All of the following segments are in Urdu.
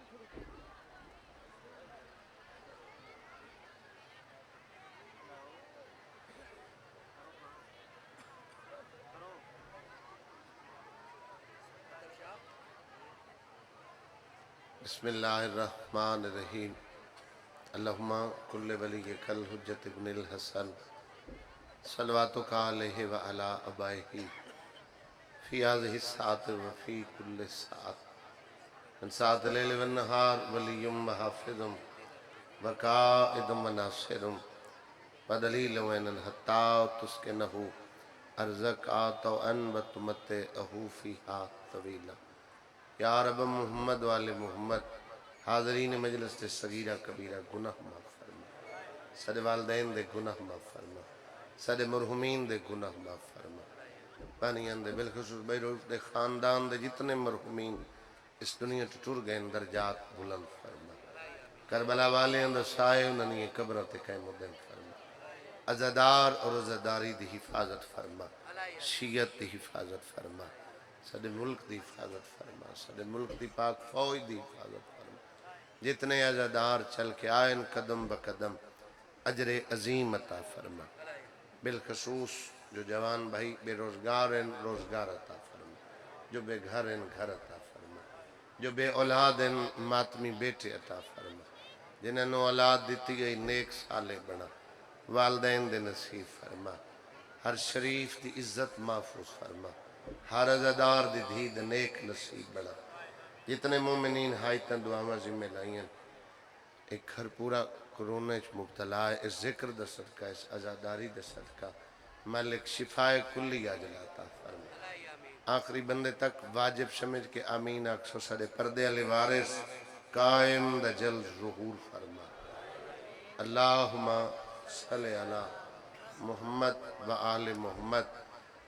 بسم اللہ الرحمن الرحیم اللہم کل ولی کل حجت ابن الحسن صلواتک علیہ وعلی ابائہ فی هذه الساعة وفی کل ساعة من ساعة اللیل والنہار ولی وحافظ وقائد وناصر ودلیل وین حتی تسکنہ ارزق طوعا وتمتعہ فیہا طویلا۔ یا رب محمد وآل محمد، حاضرین مجلس دے صغیرہ کبیرہ گناہ معاف فرما، سارے والدین دے گناہ معاف فرما، سارے مرحومین دے گناہ معاف فرما، بانیان دے بالخصوص بیروت دے خاندان دے جتنے مرحومین اس دنیا ٹٹور گئے درجات بلند فرما، کربلا والے اندر سائے انہوں نے قبروں تے قائم دن فرما، عزادار اور عزاداری دی حفاظت فرما، شیعت دی حفاظت فرما، سارے ملک دی حفاظت فرما، سارے ملک دی پاک فوج دی حفاظت فرما، جتنے عزادار چل کے آئین قدم بقدم اجر عظیم عطا فرما، بالخصوص جو جوان بھائی بے روزگار ہیں روزگار عطا فرما، جو بے گھر ہیں گھر عطا فرما، جو بے اولاد ہیں ماتمی بیٹے عطا فرما، جنہوں نے اولاد دیتی گئی نیک سالے بنا، والدین دے نصیب فرما، ہر شریف دی عزت محفوظ فرما، ہر عزادار دی دھی دے نیک نصیب بنا، جتنے مومنین حایتاں دعاواں ذمہ لائیں ایک گھر پورا کرونا اچ مبتلا ہے، اس ذکر دا صدقہ اس عزاداری دا صدقہ مالک شفاء کلی عجلاتا فرما، آخری بندے تک واجب سمجھ کے آمین اکسو سارے پردے علی وارث قائم دا جلد ظہور فرما۔ اللہم صلی علی محمد و آل محمد۔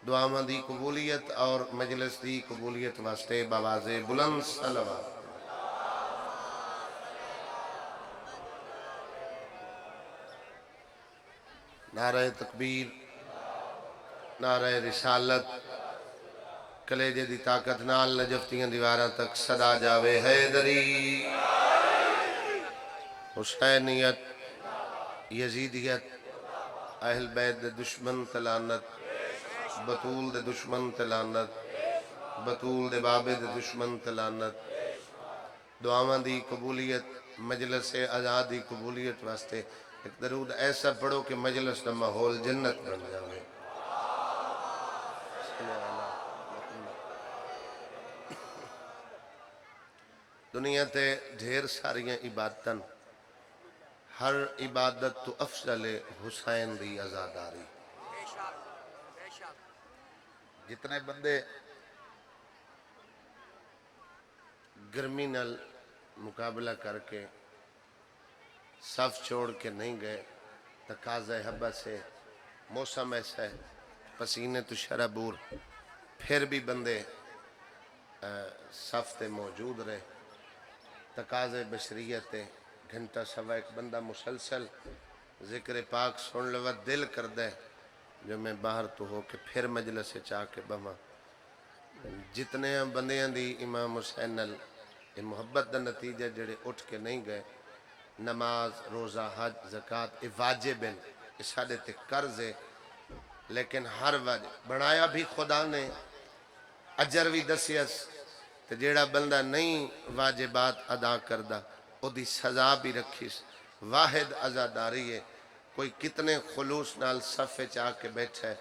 دعاواں دی قبولیت اور مجلس دی قبولیت واسطے بآواز بلند صلوات۔ نعرہ تکبیر، نعرہ رسالت، کلیجے دی طاقت نال نجفتیاں دیواراں تک صدا جاوے حیدری، حسینیت، یزیدیت، اہل بیت دے دشمن تلانت، بطول دے دشمن تلانت، بطول دے بابے دے دشمن تلانت، دعاواں دی قبولیت، مجلس آزادی قبولیت واسطے ایک درود ایسا پڑھو کہ مجلس دا ماحول جنت بن جاوے۔ دنیا تے ڈھیر ساریاں عبادتاں، ہر عبادت تو افضل حسین دی عزاداری۔ جتنے بندے گرمی نال مقابلہ کر کے صف چھوڑ کے نہیں گئے، تقاضۂ حبہ سے موسم ایسا ہے پسینے تو شرابور، پھر بھی بندے صف تے موجود رہے، تقاضۂ بشریت گھنٹہ سوا ایک بندہ مسلسل ذکر پاک سن لوا دل کر دے جو میں باہر تو ہو کے پھر مجلس سے چاہ کے بما، جتنے بندیاں دی امام حسین نال محبت دا نتیجہ جڑے اٹھ کے نہیں گئے، نماز روزہ حج زکوٰۃ یہ واجب ہیں، یہ ساڈے تے قرض ہے، لیکن ہر واجب بنایا بھی خدا نے، اجر بھی دسیس تے جیڑا بندہ نہیں واجبات ادا کردہ او دی سزا بھی رکھیس۔ واحد عزاداری ہے، کوئی کتنے خلوص نال صفے چاہ کے بیٹھا ہے،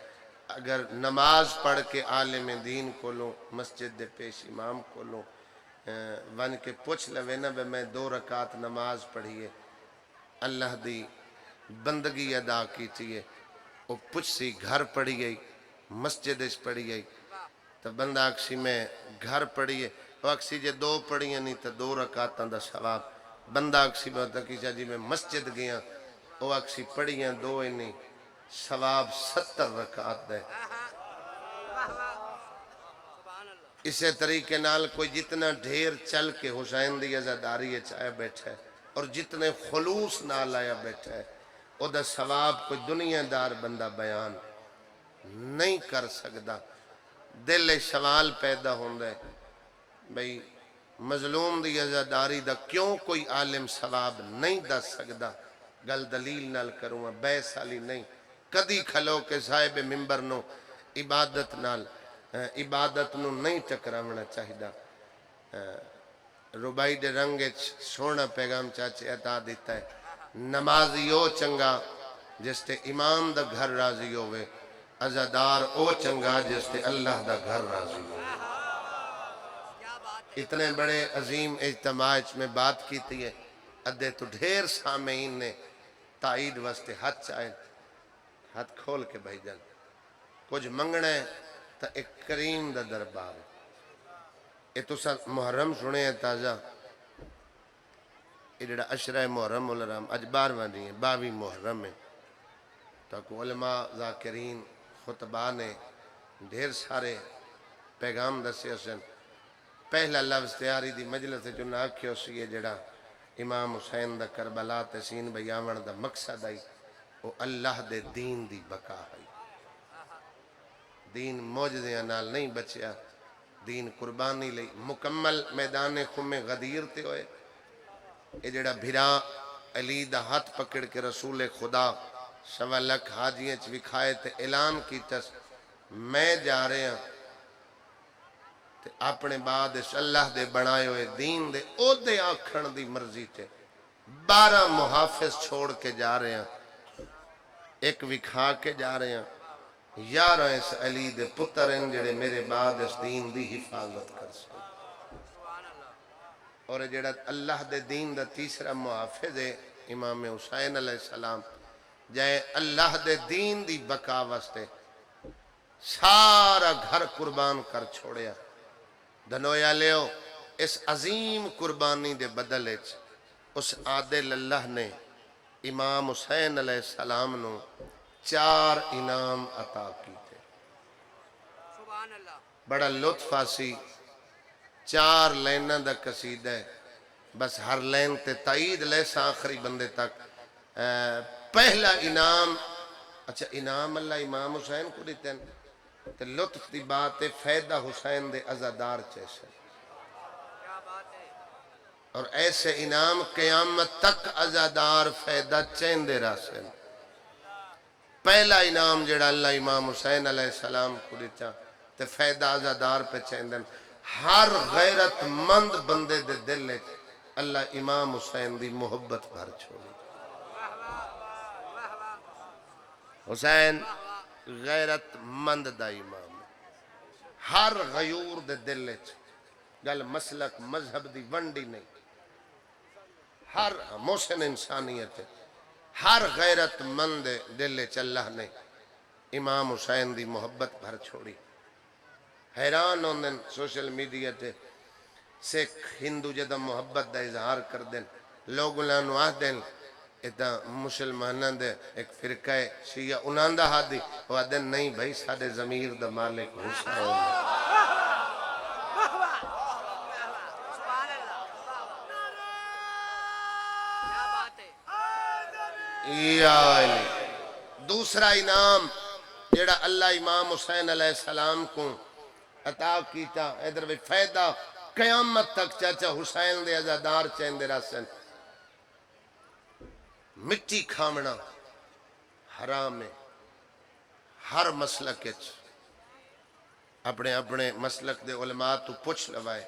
اگر نماز پڑھ کے عالم دین کو لوں مسجد دے پیش امام کو لوں ون کے پوچھ لوے نا بے میں 2 رکعت نماز پڑھیے اللہ دی بندگی ادا کیتی ہے، وہ پوچھ سی گھر پڑھی گئی مسجد اس پڑھی گئی تو بندہ اکسی میں گھر پڑھیے، وہ اکسی جے 2 پڑھیے نہیں تو 2 رکعتاں دا ثواب، بندہ اکسی بہتا کیچا جی میں مسجد گیا وہ اکسی پڑھیاں 2 ہی نہیں ثواب 70 رکعت دے۔ اسے طریقے نال کوئی جتنا ڈھیر چل کے حسین دی عزاداری چاہے بیٹھا ہے اور جتنے خلوص نال آیا بیٹھا ہے او دا ثواب کوئی دنیا دار بندہ بیان نہیں کر سکتا۔ دل سوال پیدا ہوندہ ہے بھئی مظلوم دی عزاداری دا کیوں کوئی عالم ثواب نہیں دس سکدا؟ گل دلیل نال کروں، بے سالی نہیں۔ کدی کھلو کہ صاحب ممبر نو عبادت نو نہیں ٹکراونا چاہیدا۔ ربائی دے رنگ سونا پیغام چاچے عطا دیتا ہے، نمازی او چنگا جس تے امام دا گھر راضی ہوئے، عزادار او چنگا جس تے اللہ دا گھر راضی ہوئے۔ اتنے بڑے عظیم اجتماع میں بات کیتی ہے، ادھے تو ڈھیر سامعین نے تائید واسطے ہاتھ چاہے، ہاتھ کھول کے بھائی جان کچھ منگنا ہے تا ایک کریم دا دربار ہے۔ یہ تو محرم سنے ہیں تازہ، یہ جڑا عشرہ محرم الرحم اج 12واں دی ہے، 22 محرم ہے، تاکہ علماء ذاکرین خطبہ نے ڈھیر سارے پیغام دسے سن۔ پہلا لفظ تیاری دی مجلس جو نہ آکھیو سی یہ جڑا امام حسین دا کربلا تسین بیاون دا مقصد آئی وہ اللہ دے دین دی بقا ہے۔ دین موجزیاں نال نہیں بچیا، دین قربانی لئی مکمل میدان خم غدیر تے ہوئے۔ یہ جڑا بھرا علی دا ہاتھ پکڑ کے رسول خدا سوا لکھ حاجیاں وکھائے تے اعلان کیتا میں جا رہے ہیں تے اپنے بعد اس اللہ دے بنائے ہوئے دین دے او دے آکھن دی مرضی تے 12 محافظ چھوڑ کے جا رہے ہیں، ایک وکھا کے جا رہے ہیں، 11 اس علی دے پتر ہیں جڑے میرے بعد اس دین دی حفاظت کر سکتے۔ اور جڑا اللہ دے دین دا تیسرا محافظ ہے امام حسین علیہ السلام، جائے اللہ دے دین دی بقا واسطے سارا گھر قربان کر چھوڑیا۔ دنویا لیو اس عظیم قربانی دے بدلے اس عادل اللہ نے امام حسین علیہ السلام نو 4 انعام عطا کی تھے۔ بڑا لطف آسی 4 لینہ دا قصید ہے، بس ہر لین تے تائید لے سا آخری بندے تک۔ پہلا انعام، اچھا انعام اللہ امام حسین کو دیتے ہیں تے لطف دی بات ہے فیدہ حسین دے عزادار چیسے، اور ایسے انعام قیامت تک عزادار فیدہ چین دے راسے۔ پہلا انعام جڑا اللہ امام حسین علیہ السلام کو دیتا تے فیدہ عزادار پہ چین دیں۔ ہر غیرت مند بندے دے دل لے اللہ امام حسین دی محبت بھر چھوڑی۔ حسین غیرت مند دا امام، ہر غیور دے دل لے گل مسلک مذہب دی ونڈی نہیں، ہر محسن انسانیت ہے، ہر غیرت مند دل لے اللہ نے امام حسین دی محبت بھر چھوڑی۔ حیران ہوندن سوشل میڈیا تے سکھ ہندو جدہ محبت دا اظہار کر دیں، لوگ انہوں آہ دیں اتنا مسلمانہ دے ایک فرقہ شیعہ انہوں دا ہاتھ دی، وہ آہ دیں نہیں بھائی سادے ضمیر دا مالک حسین ہے۔ دوسرا انعام جڑا اللہ امام حسین علیہ السلام کو عطا کیتا، ادھر بھی فیدہ قیامت تک چاچا حسین دے عزادار چین دے راسن۔ مٹی کھامنا حرام ہے، ہر مسلک اپنے اپنے مسلک دے علماء تو پوچھ لوائے،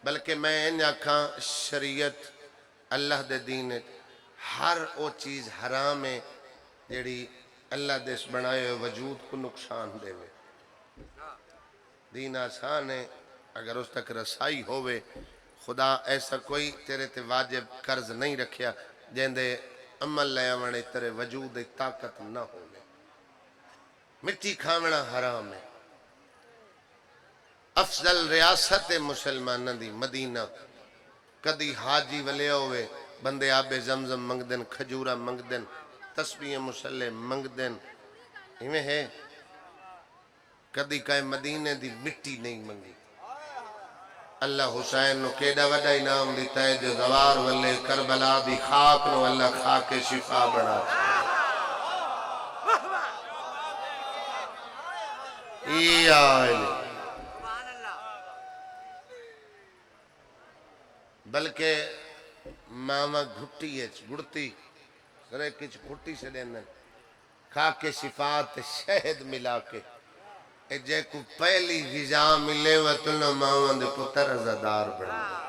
بلکہ میں ان آکھاں شریعت اللہ دے دین ہر او چیز حرام ہے جیڑی اللہ دے بنائے ہوئے وجود کو نقصان دے ہوئے۔ دین آسان ہے اگر اس تک رسائی ہوئے، خدا ایسا کوئی تیرے تے واجب قرض نہیں رکھیا جیندے عمل لے آوانے تیرے وجود طاقت نہ ہوئے۔ مٹی کھامنا حرام ہے۔ افضل ریاست مسلمانہ دی مدینہ، کدی حاجی ولے ہوئے بندے آب زمزم منگ دن، کھجورہ منگ دن، تسبیح مسلح منگ دن، ہمیں ہے کدی کہے مدینے دی مٹی نہیں منگی۔ اللہ حسین نو کیڑا وڈا انعام دیتا ہے جو زوار ولے کربلا دی خاک نو اللہ خاک شفا بنا بلکہ ماما گھٹی گڑتی ریکچ گھٹی سے دینا کھا کے شفاعت شہد ملا کے اے جے کو پہلی غذا ملے وطن ماما دے پتر ازادار بڑھنے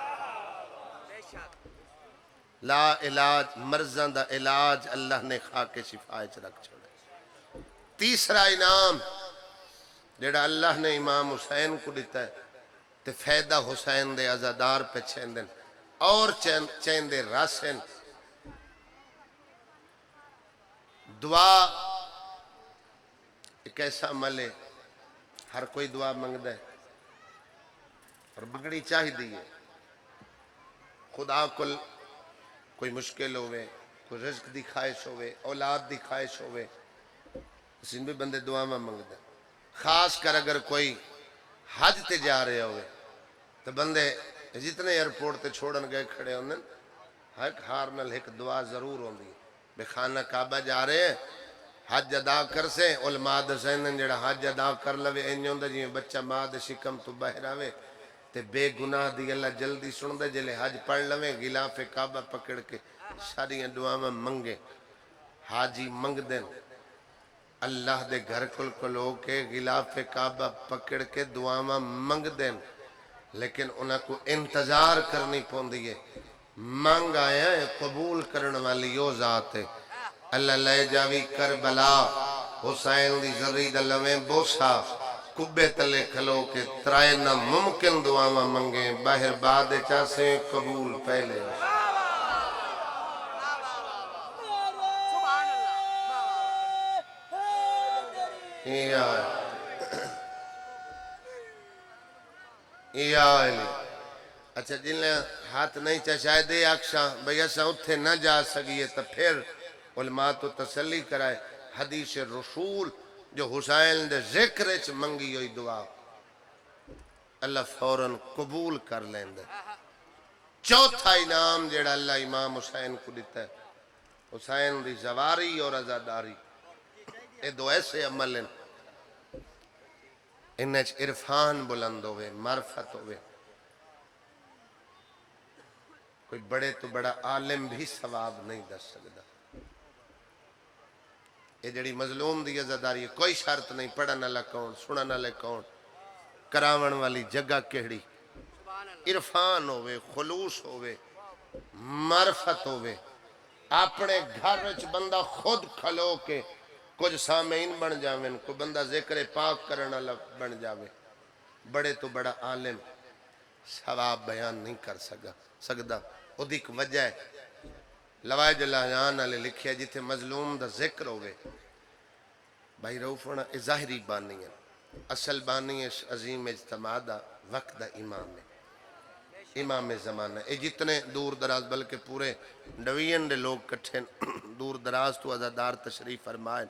لا علاج مرضاں دا علاج اللہ نے کھا کے شفاعت رکھ چھوڑا تیسرا انعام جڑا اللہ نے امام حسین کو دیتا ہے تے فیدہ حسین دے ازادار پہ چھیندن اور چیندے راسن دعا ایک ایسا عمل ہے ہر کوئی دعا منگتا ہے اور بگڑی چاہی دیئے خدا کل کوئی مشکل ہوئے کوئی رزق دی خواہش ہوئے اولاد دی خواہش ہوئے اس بھی بندے دعا میں منگتا ہے خاص کر اگر کوئی حج تے جا رہے ہوئے تو بندے جتنے ایئرپورٹ تے چھوڑن گئے کھڑے ہونے ایک ہار نل ایک دعا ضرور ہوندی بے خانہ کعبہ جا رہے ہیں حج ادا کر سے علماء دسین جڑا حج ادا کر لوے انجوں دا جی بچہ ماں دے شکم تو باہر آوے تے بے گناہ دی اللہ جلدی سن دے جلے حج پڑھ لوے غلاف کعبہ پکڑ کے ساری دعا میں منگے حاجی منگ دیں اللہ دے گھر کل کلو کے غلاف کعبہ پکڑ کے دعا میں منگ دیں لیکن انہاں کو انتظار کرنی پوندی ہے مانگ آیا ہے قبول کرن والی یو ذات ہے اللہ لے جاوی کربلا حسین دی زرید لویں بوسا کبے تلے کھلو کے ترائے نہ ممکن دعا میں منگیں باہر بعد چاسیں قبول پہلے یا علی اچھا جن نے ہاتھ نہیں چاہے دے اکشاں بھئی ایسا اتھے نہ جا سکیے تو پھر علماء تو تسلی کرائے حدیث رسول جو حسین دے ذکر چ منگی ہوئی دعا اللہ فوراً قبول کر لیں دے چوتھا انعام جیڑا اللہ امام حسین کو دیتا ہے حسین دی زواری اور ازاداری اے دو ایسے عمل ہیں انہیں عرفان بلند ہوئے معرفت ہوئے کوئی بڑے تو بڑا عالم بھی ثواب نہیں دس سکتا یہ جڑی مظلوم دی ازاداری ہے کوئی شرط نہیں پڑھن والا کون سنن والے کون کراون والی جگہ کیڑی عرفان ہوئے خلوص ہوئے معرفت ہوئے اپنے گھر وچ بندہ خود کھلو کے کچھ سامعین بن جاویں کوئی بندہ ذکر پاک کرن والا بن جاوے بڑے تو بڑا عالم ثواب بیان نہیں کر سکدا اودی ایک وجہ ہے لوائج اللہ جان والے لکھیا جتھے مظلوم دا ذکر ہوئے بھائی روف ہونا اے ظاہری بانی ہے اصل بانی ہے عظیم اجتماع دا وقت دا امام ہے امام زمانہ اے جتنے دور دراز بلکہ پورے ڈویژن دے لوگ کٹھے دور دراز تو ازادار تشریف فرمائیں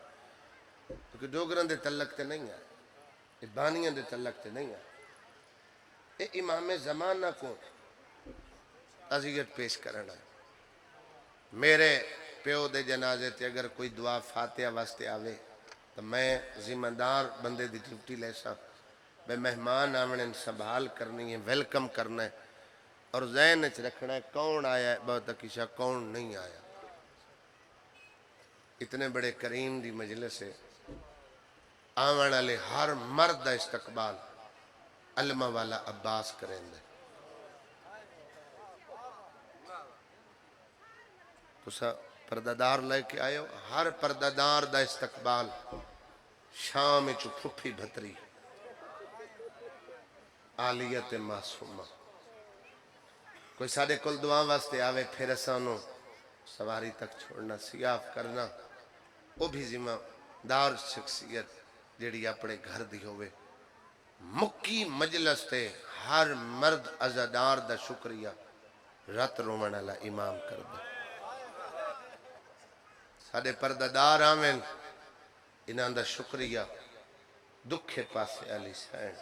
کیونکہ ڈوگرن دے تعلق تے نہیں ہے اے بانیاں دے تعلق تے نہیں ہے اے امام زمانہ کو عذیت پیش کرنا ہے میرے پیو دے جنازے تے اگر کوئی دعا فاتحہ واسطے آوے تو میں ذمہ دار بندے دی ڈیوٹی لے سا میں مہمان آونے سنبھال کرنی ہے ویلکم کرنا ہے اور ذہن وچ رکھنا ہے کون آیا ہے بہت اکیشہ کون نہیں آیا اتنے بڑے کریم دی مجلس ہے آوان والے ہر مرد دا استقبال علمہ والا عباس کریں دے تو سا پردادار لے کے آئے ہو ہر پردادار دا استقبال شام چو پھپھی بھتری آلیت معصومہ کوئی ساڑھے کل دعا واسطے آوے پھر اسانو سواری تک چھوڑنا سیاف کرنا وہ بھی ذمہ دار شخصیت جیڑی اپنے گھر دی ہوئے مکی مجلس تے ہر مرد ازادار دا شکریہ رت رومن اللہ امام کر دے ساڑھے پردادار آمین انہاں دا شکریہ دکھے پاسے علی سین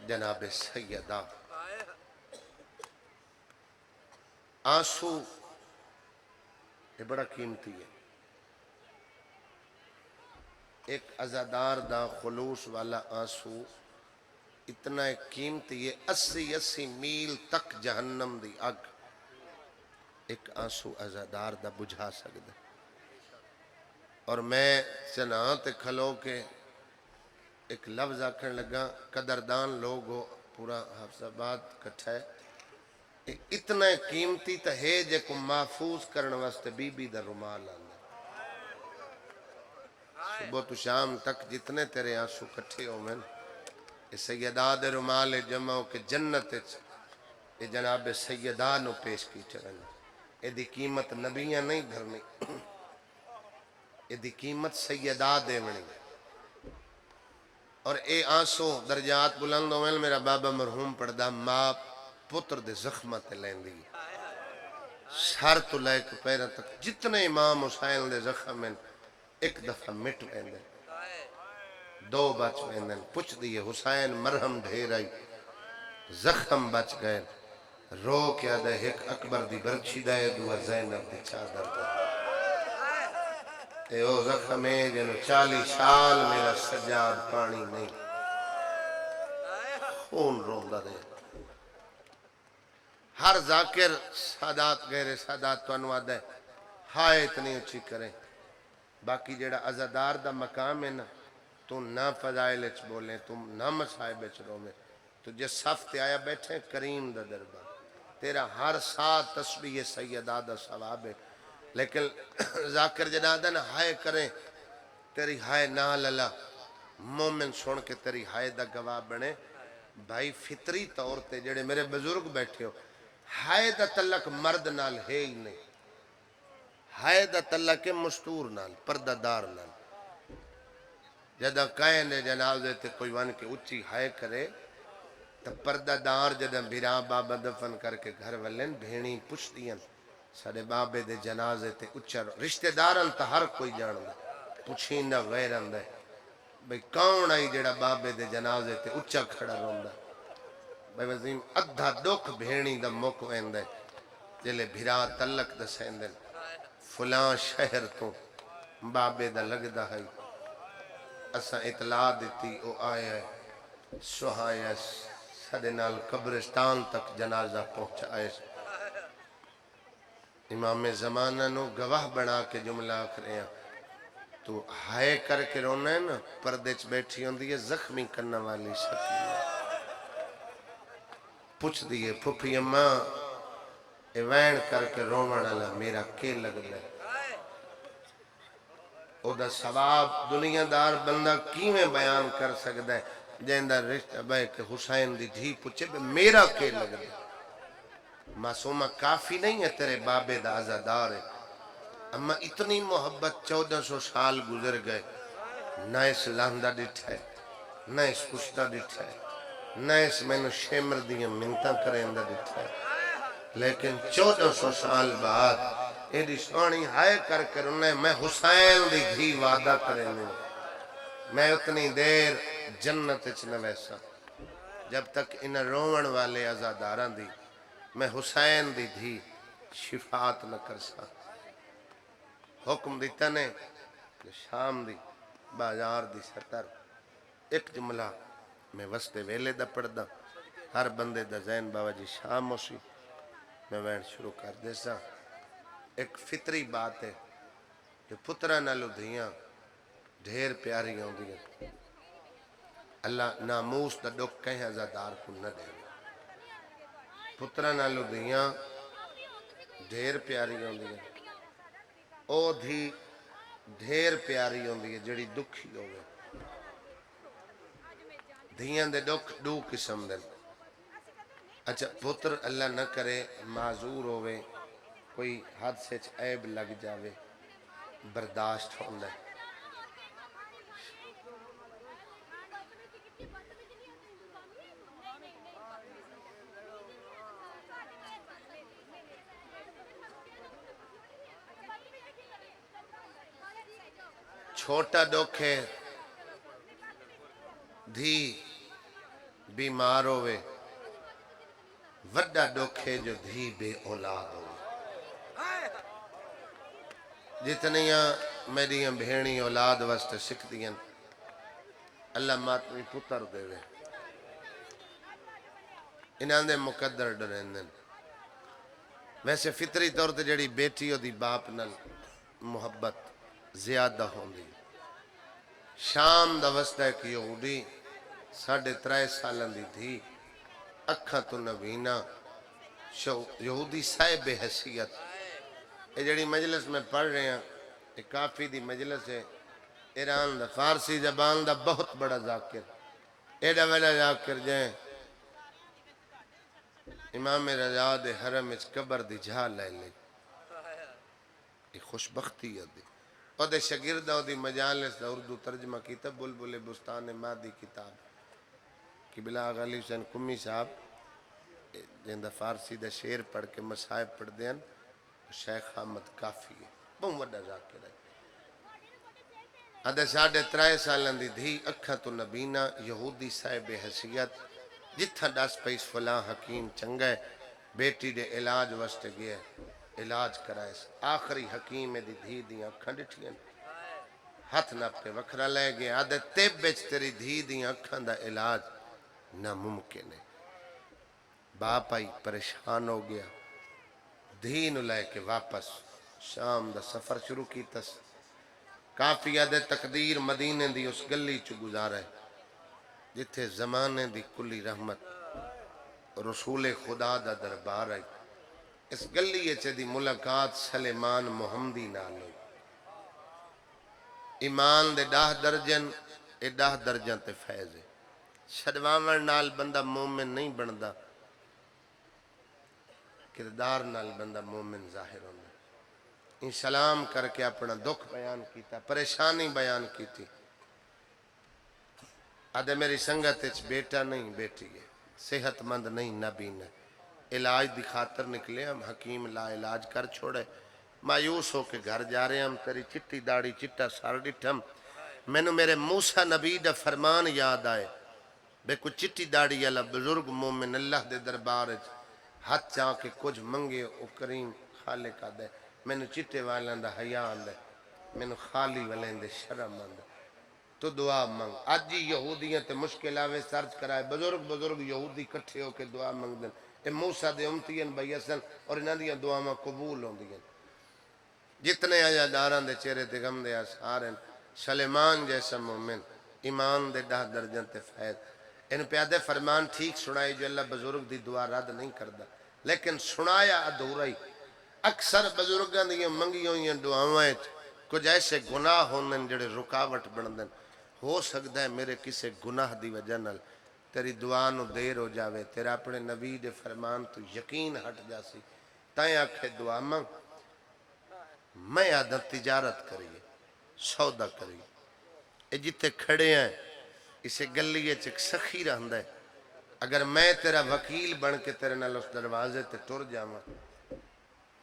جناب سیدہ آنسو یہ بڑا قیمتی ہے ایک ازادار دا خلوص والا آنسو اتنا قیمتی ہے، 80 میل تک جہنم دی اگ ایک آنسو عزادار دا بجھا سکدا۔ اور میں چنان تے کھلو کے ایک لفظ آکھن لگا، قدردان لوگ ہو، پورا حافظ آباد کٹھا ہے، اتنا قیمتی تا ہے جے کو محفوظ کرن واسطے بی بی دا رومال آندا۔ صبح تو شام تک جتنے تیرے آنسو کٹھے ہو میں یہ سیدہ دے رومال جمع ہو کے جنت یہ جناب سیدہ نو پیش کی چرن، یہ دی قیمت نبیاں نہیں دھرنی، یہ دی قیمت سیدہ دے منی۔ اور اے آنسو درجات بلند ہوئے، میرا بابا مرحوم پڑھدا، ماں پتر دے زخمت لین دی سر تو لے کے پیروں تک جتنے امام حسین دے زخم ہیں ایک دفعہ مٹ ویندے، دو بچ ویندے، پوچھ دیئے حسین مرہم ڈھیر آئی، زخم بچ گئے، رو کیا دے ایک اکبر دی برچی دے، دعا زینب دی چادر دے، اے او زخم ہے جنو 40 سال میرا سجاد پانی نہیں، خون روندہ دے۔ ہر ذاکر سادات غیر سادات تو انواد ہے، ہائے اتنی اچھی کریں، باقی جیڑا عزادار دا مقام ہے نا، تو نہ فضائل اچ بولیں، تم نہ مصائب اچ رومیں، تو جس صف تے آیا بیٹھیں کریم دا دربار، تیرا ہر ساتھ تسبیح سیدہ دا ثواب ہے، لیکن ذاکر جنادہ نا ہائے کریں، تیری ہائے نہ للا، مومن سن کے تیری ہائے دا گواہ بنے، بھائی فطری طور تے جڑے میرے بزرگ بیٹھے ہو، ہائے دا تلک مرد نال ہے ہی نہیں، ہائے دا تلک مستور نال، پردہ دار نال، جدہ کہیں دے جنازے تے کوئی ون کے اچھی ہائے کرے، تو پردہ دار جدہ بھیرا بابا دفن کر کے گھر والن بھینی پوچھ دیا، سارے بابے دے جنازے تے اچھا رشتہ دارن تا ہر کوئی جان دا، پوچھیندہ غیرن دے، بھئی کون آئی جڑا بابے دے جنازے تے اچھا کھڑا روندہ، بھئی وزیم ادھا دکھ بھینی دا مکوین دے، جلے بھیرا تلک دا سیندن، فلان شہر تو بابے دا لگ دا ہے، اسا اطلاع دیتی او آئے ہے، سہائے سدے نال قبرستان تک جنازہ پہنچا آئے، امام زمانہ نو گواہ بنا کے جملہ آکھ رہے ہیں، تو ہائے کر کے رونا ہے نا، پردے چ بیٹھی ہوں دیئے زخمی کرنا والی سکینہ، پوچھ دیئے پھپھی اماں ایوین کر کے رونا اللہ میرا کے لگ لے، او دا ثواب دنیا دار بندہ کیویں بیان کر سکتا ہے، جیندہ رشتہ بے کہ حسین دی دھی پوچھے بے میرا کے لگ لے، معصومہ کافی نہیں ہے تیرے بابے دا عزادار ہے، اما اتنی محبت 1400 سال گزر گئے، نہ اس لاندہ ڈٹھا ہے، نہ اس کشتہ ڈٹھا ہے، نہ اس میں نو شیمر دیا منتہ کریں دا ڈٹھا ہے، لیکن 1400 سال بعد ایڈی سوانی ہائے کر کر انہیں میں حسین دی دھی وعدہ کریں دیں، میں اتنی دیر جنت اچھنا ویسا، جب تک انہیں رومن والے عزاداران دی میں حسین دی دھی شفاعت نہ کر سا، حکم دیتا نے شام دی بازار دی سطر ایک جملہ میں وستے ویلے دا پڑھ دا، ہر بندے دا ذہن بابا جی شام ہو سی، میں وین شروع کر دے سا، ایک فطری بات ہے کہ پترہ نالو دھیاں ڈھیر پیاری ہوں گی، اللہ ناموس دا ڈک کہیں عزادار کو نہ دے، پترہ نالو دھیاں ڈھیر پیاری ہوں گی، او دھی ڈھیر پیاری ہوں گی جڑی دکھی ہوگی، دھیاں دے ڈک دو قسم دے، اچھا پتر اللہ نہ کرے معذور ہوئے، کوئی حادثے چ عیب لگ جاوے، برداشت ہوندہ ہے، چھوٹا دکھ ہے دھی بیمار ہوئے، وڈا دکھ ہے جو دھی بے اولاد ہوئے، جتنیاں میریاں بھینی اولاد واسطے سکھ دیاں اللہ ماتمی پتر دے وے، انہاں دے مقدر ڈریندے ویسے فطری طور تے جڑی بیٹی او دی باپ نال محبت زیادہ ہوندی شام دا وسطہ ایک یہودی 3.5 سالاں دی تھی اکھاں تو نبینا یہودی صاحب حیثیت یہ جڑی مجلس میں پڑھ رہے ہیں یہ کافی دی مجلس ہے ایران دا فارسی زبان دا بہت بڑا ذاکر ایڈا ویڈا ذاکر جائیں امام رضا دے حرم اچ قبر دی جھا لے لے یہ خوشبختی ہے دی اور دے شاگردہ دی مجالس دا اردو ترجمہ کیتا بلبل بستان مادی کتاب کہ بلاغ علی حسین کمی صاحب جندہ فارسی دا شعر پڑھ کے مصائب پڑھ دیں شیخ حامد کافی ہے بہت بڑا ذاکر ہے ادھے 3.5 سالان دی دھی اکھاں تو نبینا یہودی صاحب حیثیت جتھا ڈس پیس فلاں حکیم چنگا ہے بیٹی دے علاج واسطے گیا علاج کرائے آخری حکیم دی دھی دیاں اکھاں ڈٹھیاں ہاتھ نپ کے وکھرا لے گیا آدھے تیب بیچ تیری دھی دیاں اکھاں دا علاج ناممکن ہے باپ آئی پریشان ہو گیا دھی نو لے کے واپس شام دا سفر شروع کی تس کافی آدھے تقدیر مدینے دی اس گلی چو گزارا ہے جتھے زمانے دی کلی رحمت رسول خدا دا دربار ہے اس گلی اچھے دی ملاقات سلیمان محمدی نال ہوئی ایمان دے 10 درجن اے 10 درجن تے فیض ہے شدوامر نال بندہ مومن نہیں بندا کردار نال بندہ مومن ظاہر ہوندہ ان سلام کر کے اپنا دکھ بیان کیتا پریشانی بیان کی تھی آدھے میری سنگت اچ بیٹا نہیں بیٹی ہے صحت مند نہیں نبینا علاج دی خاطر نکلے ہم حکیم لا علاج کر چھوڑے مایوس ہو کے گھر جا رہے ہم تیری چٹی داڑی چٹا سار ڈٹھم میں نے میرے موسیٰ نبی دا فرمان یاد آئے بے کو چٹی داڑی اللہ بزرگ مومن اللہ دے دربار ہاتھ چاہ کے کچھ منگے او کریم خالق آدھے میں نے چٹے والن دا حیاء آدھے میں نے خالی والن دے شرم آدھے تو دعا منگ آج جی یہودیاں تے مشکل آوے سرچ کرائے بزرگ یہودی کٹھے ہو کے دعا منگ دیں اے موسیٰ دے امتین بیسن اور انہاں دیاں دعا میں قبول ہوں دیاں جتنے آجا داران دے چہرے تے غم دے آسارن سلیمان جیسا مومن ایمان دے 10 درجن تے فیض ان پیادے فرمان ٹھیک سنائی جو اللہ بزرگ دی دعا رد نہیں کردا لیکن سنایا ادھورائی اکثر بزرگاں دیاں منگی ہوئیں دعاویں کچھ ایسے گناہ ہونے جڑے رکاوٹ بندن ہو سکتا ہے میرے کسے گناہ دی وجہ نال تیری دعا نو دیر ہو جاوے تیرا اپنے نبی دے فرمان تو یقین ہٹ جاسی تائیں آکھے دعا منگ میں عادت تجارت کریے سودا کریے اے جتے کھڑے ہیں اسے گلیے چک سخی رہندہ ہے اگر میں تیرا وکیل بن کے تیرے نال اس دروازے تے ٹر جاواں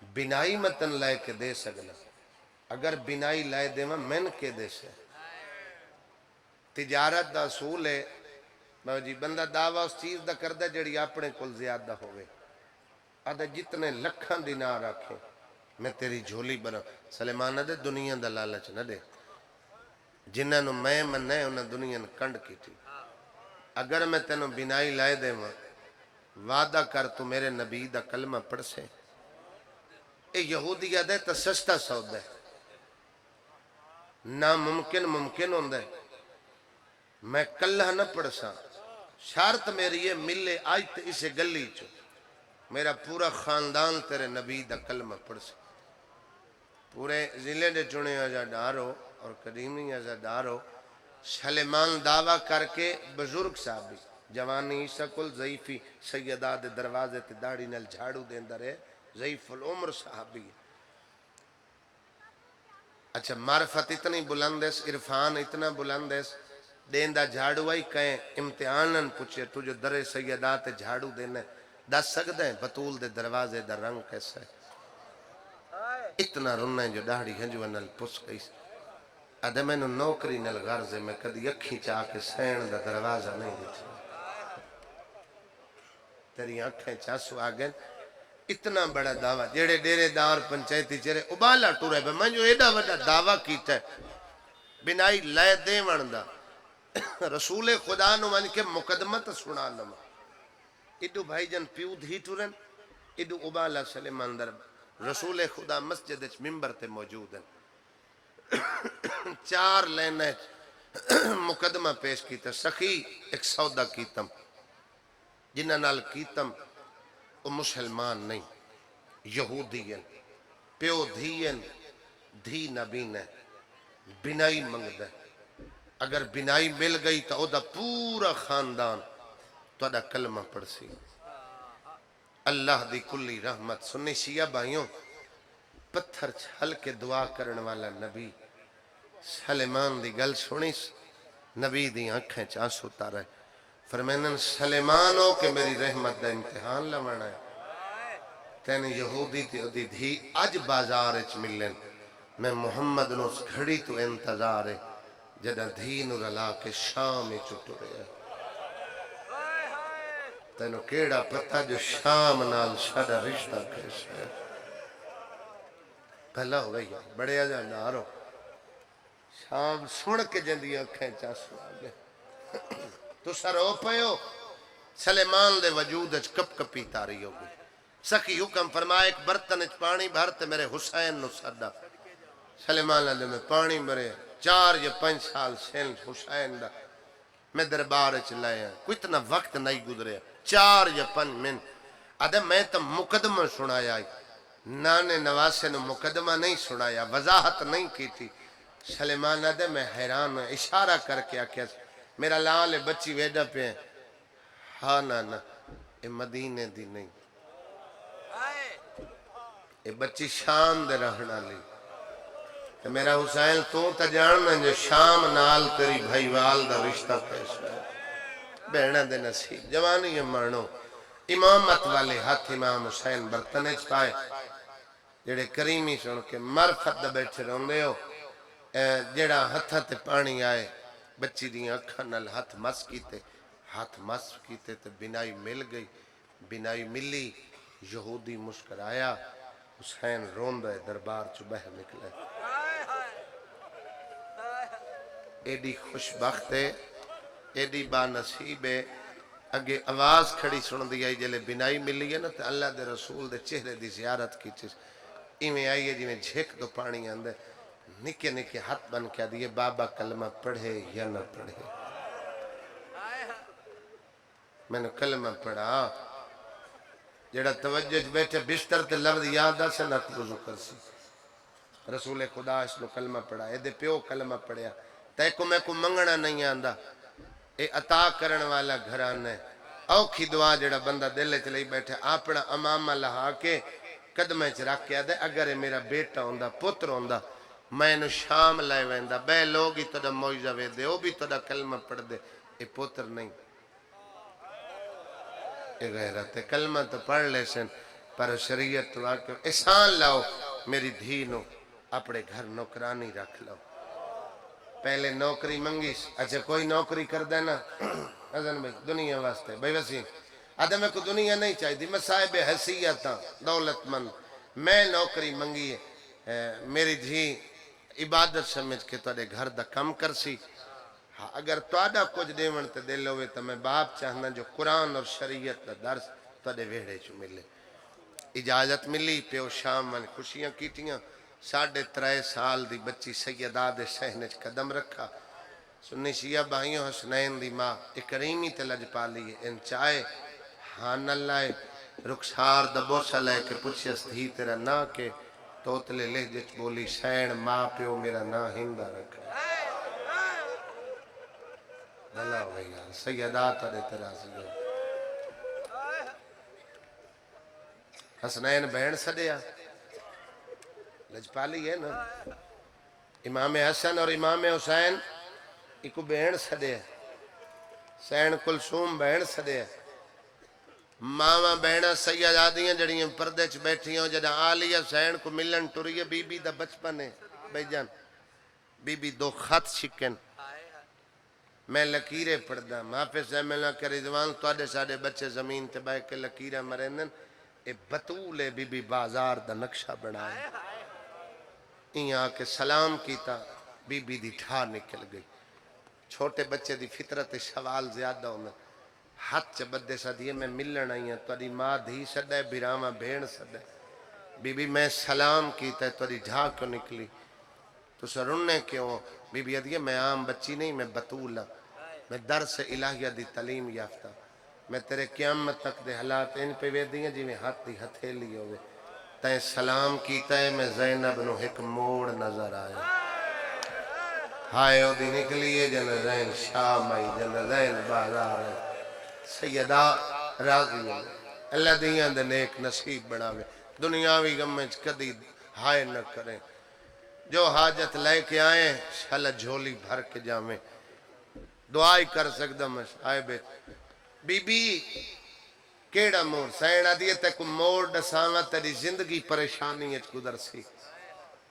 بنائی متن لائے کے دے سکنا اگر بنائی لائے دے من کے دے سے تجارت دا اصول ہے جی بندہ دعویٰ اس چیز دا کردہ جڑی اپنے کل زیادہ ہوئے آدھا جتنے لکھاں دینار رکھیں میں تیری جھولی بنا سلیمان نہ دے دنیا دا لالچ نہ دے جنہاں نو میں مننے انہاں دنیا نے کنڈ کی تھی اگر میں تینوں بنائی لائے دے وعدہ کر تو میرے نبی دا کلمہ پڑھ سے اے یہودی دے تا سستا سودا ہے ناممکن ممکن ہوندہ ہے میں کلہ نہ پڑھ سا شرط میری یہ ملے آج تے اسے گلی چو میرا پورا خاندان تیرے نبی دا کلمہ پڑھ سا پورے ضلع دے چنے آجا ڈارو اور قدیمی آجا ڈارو سلیمان دعویٰ کر کے بزرگ صاحبی جوانی عیسیٰ کل ضعیفی سیدہ دے دروازے تے داڑی نل جھاڑو دے اندر ہے ضعیف العمر صحابی اچھا معرفت اتنی بلند ہے عرفان اتنا بلند ہے دیندہ جھاڑو آئی کہیں امتحانن پوچھے تجھے در سیدہ تے جھاڑو دینے دس سکتے ہیں بطول دے دروازے دا رنگ کیسا ہے اتنا رنہ جو داڑی ہنجوہ نل پس گئی ادھے میں نے نوکری نل غرضے میں کدی اکھی چاہ کے سین دا دروازہ نہیں دیتا تیری آنکھیں چاسو آگئن اتنا بڑا دعویٰ جیڑے ڈیرے دار پنچایتی چرے ابالا ٹورے پہ میں جو ایڈا بڑا دعویٰ کیتا ہے بنائی لائے دے وردہ رسول خدا نو من کے مقدمت سنا لما ایڈو بھائی جان پیو دھی ٹرن ایڈو ابالا سلیمان در رسول خدا مسجد ممبر تے موجود ہیں 4 لینے مقدمہ پیش کیتا سخی ایک سودا کیتم جنہ نال کیتم وہ مسلمان نہیں یہودی ہیں پیو دھین دھی نبی نے بنائی منگ دے اگر بنائی مل گئی تو او دا پورا خاندان تو دا کلمہ پڑھ سی اللہ دی کلی رحمت سنی شیعہ بھائیوں پتھر چھل کے دعا کرن والا نبی سلیمان دی گل سنیس نبی دی آنکھیں چانس ہوتا رہے فرمینن سلیمانو کہ میری رحمت دا امتحان لوانا ہے تین یہودی تی دی دھی اج بازار اچ ملن میں محمد نو اس گھڑی تو انتظار ہے جدہ دھی نو رلا کے شام چٹو رہے تینو کیڑا پتہ جو شام نال شڑا رشتہ کیسا ہے پہلا ہو گئی بڑے آجاندارو شام سن کے جندی اکھیں چاسو آگے تو سر ہو پہو سلیمان دے وجود اچ کپ کپی تاری ہوگی سخی حکم فرمائے ایک برتن اچ پانی بھرتے میرے حسین نو صدا سلیمان اللہ میں پانی بھرے 4 یا 5 سال سین حسین دا میں دربار اچ لائے ہیں کوئی اتنا وقت نہیں گزرے 4 یا 5 منٹ آدھے میں تو مقدمہ سنایا نانے نواسے نے مقدمہ نہیں سنایا وضاحت نہیں کی تھی سلیمان آدھے میں حیران ہوں اشارہ کر کے آکھیا میرا لال بچی ویڈا پہ ہیں ہاں نا اے مدینے دی نہیں اے بچی شام دے رہنا لی کہ میرا حسین تو تا جاننا جو شام نال تیری بھائی وال دا رشتہ کیسا ہے بہنہ دے نصیب جوانی یہ مرنو امامت والے ہاتھ امام حسین برتنے چپائے جڑے کریمی سن کے مرفت دا بیٹھے روندے ہو جڑا ہتھا تے پانی آئے بچی دیاں اکھا نال ہاتھ مس کیتے تے بنائی مل گئی بنائی ملی یہودی مسکرایا حسین روندہ دربار چو بہ نکلے ایڈی خوش بخت ہے ایڈی با نصیب ہے اگے آواز کھڑی سن دی آئی جلے بنائی ملی ہے نا تو اللہ دے رسول دے چہرے دی زیارت کی چیز ایمیں آئی ہے جی میں جھیک دو پانی اندر نکے نکے ہاتھ بن کیا دیئے بابا کلمہ پڑھے یا نہ پڑھے میں نے کلمہ پڑھا جڑا توجہ بیٹھے بشتر تے لفظ یادہ سے نہ وضو کر سی رسول خدا اس لو کلمہ پڑھا اے دے پیو کلمہ پڑھیا تے کو میں کو منگنا نہیں آندہ اے عطا کرن والا گھران ہے اوکھی دعا جڑا بندہ دلے چلے بیٹھے اپنا امامہ لہا کے قدمہ چ رکھ کے دے اگر میرا بیٹا ہوندہ پتر ہوندہ میں نو شام لائے ویندہ بے لوگی تو دا موجزہ وے دے او بھی تو دا کلمہ پڑھ دے اے پتر نہیں اے غیرت کلمہ تو پڑھ لے سن پر شریعت تو آکے احسان لاؤ میری دھینو اپنے گھر نوکرانی رکھ لو پہلے نوکری منگی اچھا کوئی نوکری کر دینا حضن بھائی دنیا واسطے بھائی وسیم آدھے میں کو دنیا نہیں چاہی دی میں صاحب حیثیت دولت مند میں نوکری منگی ہے میری دھی عبادت سمجھ کے تھوڑے گھر دا کم کر سی اگر توڑا کچھ دیون تے دل ہوئے تو میں باپ چاہنا جو قرآن اور شریعت دا درس توڑے ویڑے چو ملے اجازت ملی پیو شام من خوشیاں کیتیاں 3.5 سال دی بچی سیدہ دے سہنے قدم رکھا سنی شیعہ بھائیوں حسنین دی ماں اکریمی تے لج پالی ان چاہے ہان اللہ رخسار دبوسا لے کے پوچھیس دھی تیرا نا کے توتلے لہجچ بولی سین ماں پیو میرا نا ہندہ رکھا بھلا ہوئی یار سیدہ تڑے تیرا سیدہ حسنین بہن سدیا لجپالی ہے نا امام حسن اور امام حسین ایکو بہن سدیا سین کلثوم بہن سدیا ماما بہنہ سیدادیاں جڑیاں پردے چ بیٹھیاں جڑا آلیہ سین کو ملن ٹوری بی بی دا بچپن ہے بھائی جان بی بی 2 خط شکن میں لکیرے پڑھ دا حافظ اللہ کے رضوان توڑے ساڑے بچے زمین تے بائے کے لکیرہ مرینن اے بطولے بی بی بازار دا نقشہ بنائے یہاں کے سلام کیتا بی بی دی ٹھا نکل گئی چھوٹے بچے دی فطرت سوال زیادہ ہونا ہاتھ چ بدے سدیے میں ملن آئی ہوں تاری ماں دھی سدے براواں بھیڑ سدے بی بی میں سلام کیتا ہے تاری جھا کیوں نکلی تو سرنے کیوں بی بی ادیے میں عام بچی نہیں میں بطول ہوں میں درس الہیہ دی تعلیم یافتہ میں تیرے قیامت تک دے حالات ان پہ ویدی ہیں جی میں ہاتھ دی ہتھیلی ہوئے تائیں سلام کیتا ہے میں زینب نو ایک موڑ نظر آیا ہائے او دی نکلیے جن زین شام آئی جن زین بازار آئی سیدہ راضی ہے اللہ دیاں دے نیک نصیب بناوے دنیاوی غمچ کدی ہائے نہ کریں جو حاجت لے کے آئیں شل جھولی بھر کے جامیں دعائی کر سکتا میں آئے بیٹ بی بی کیڑا موڑ سینہ دیئے تے کو موڑ ڈسانا تیری زندگی پریشانی اچ گزر سی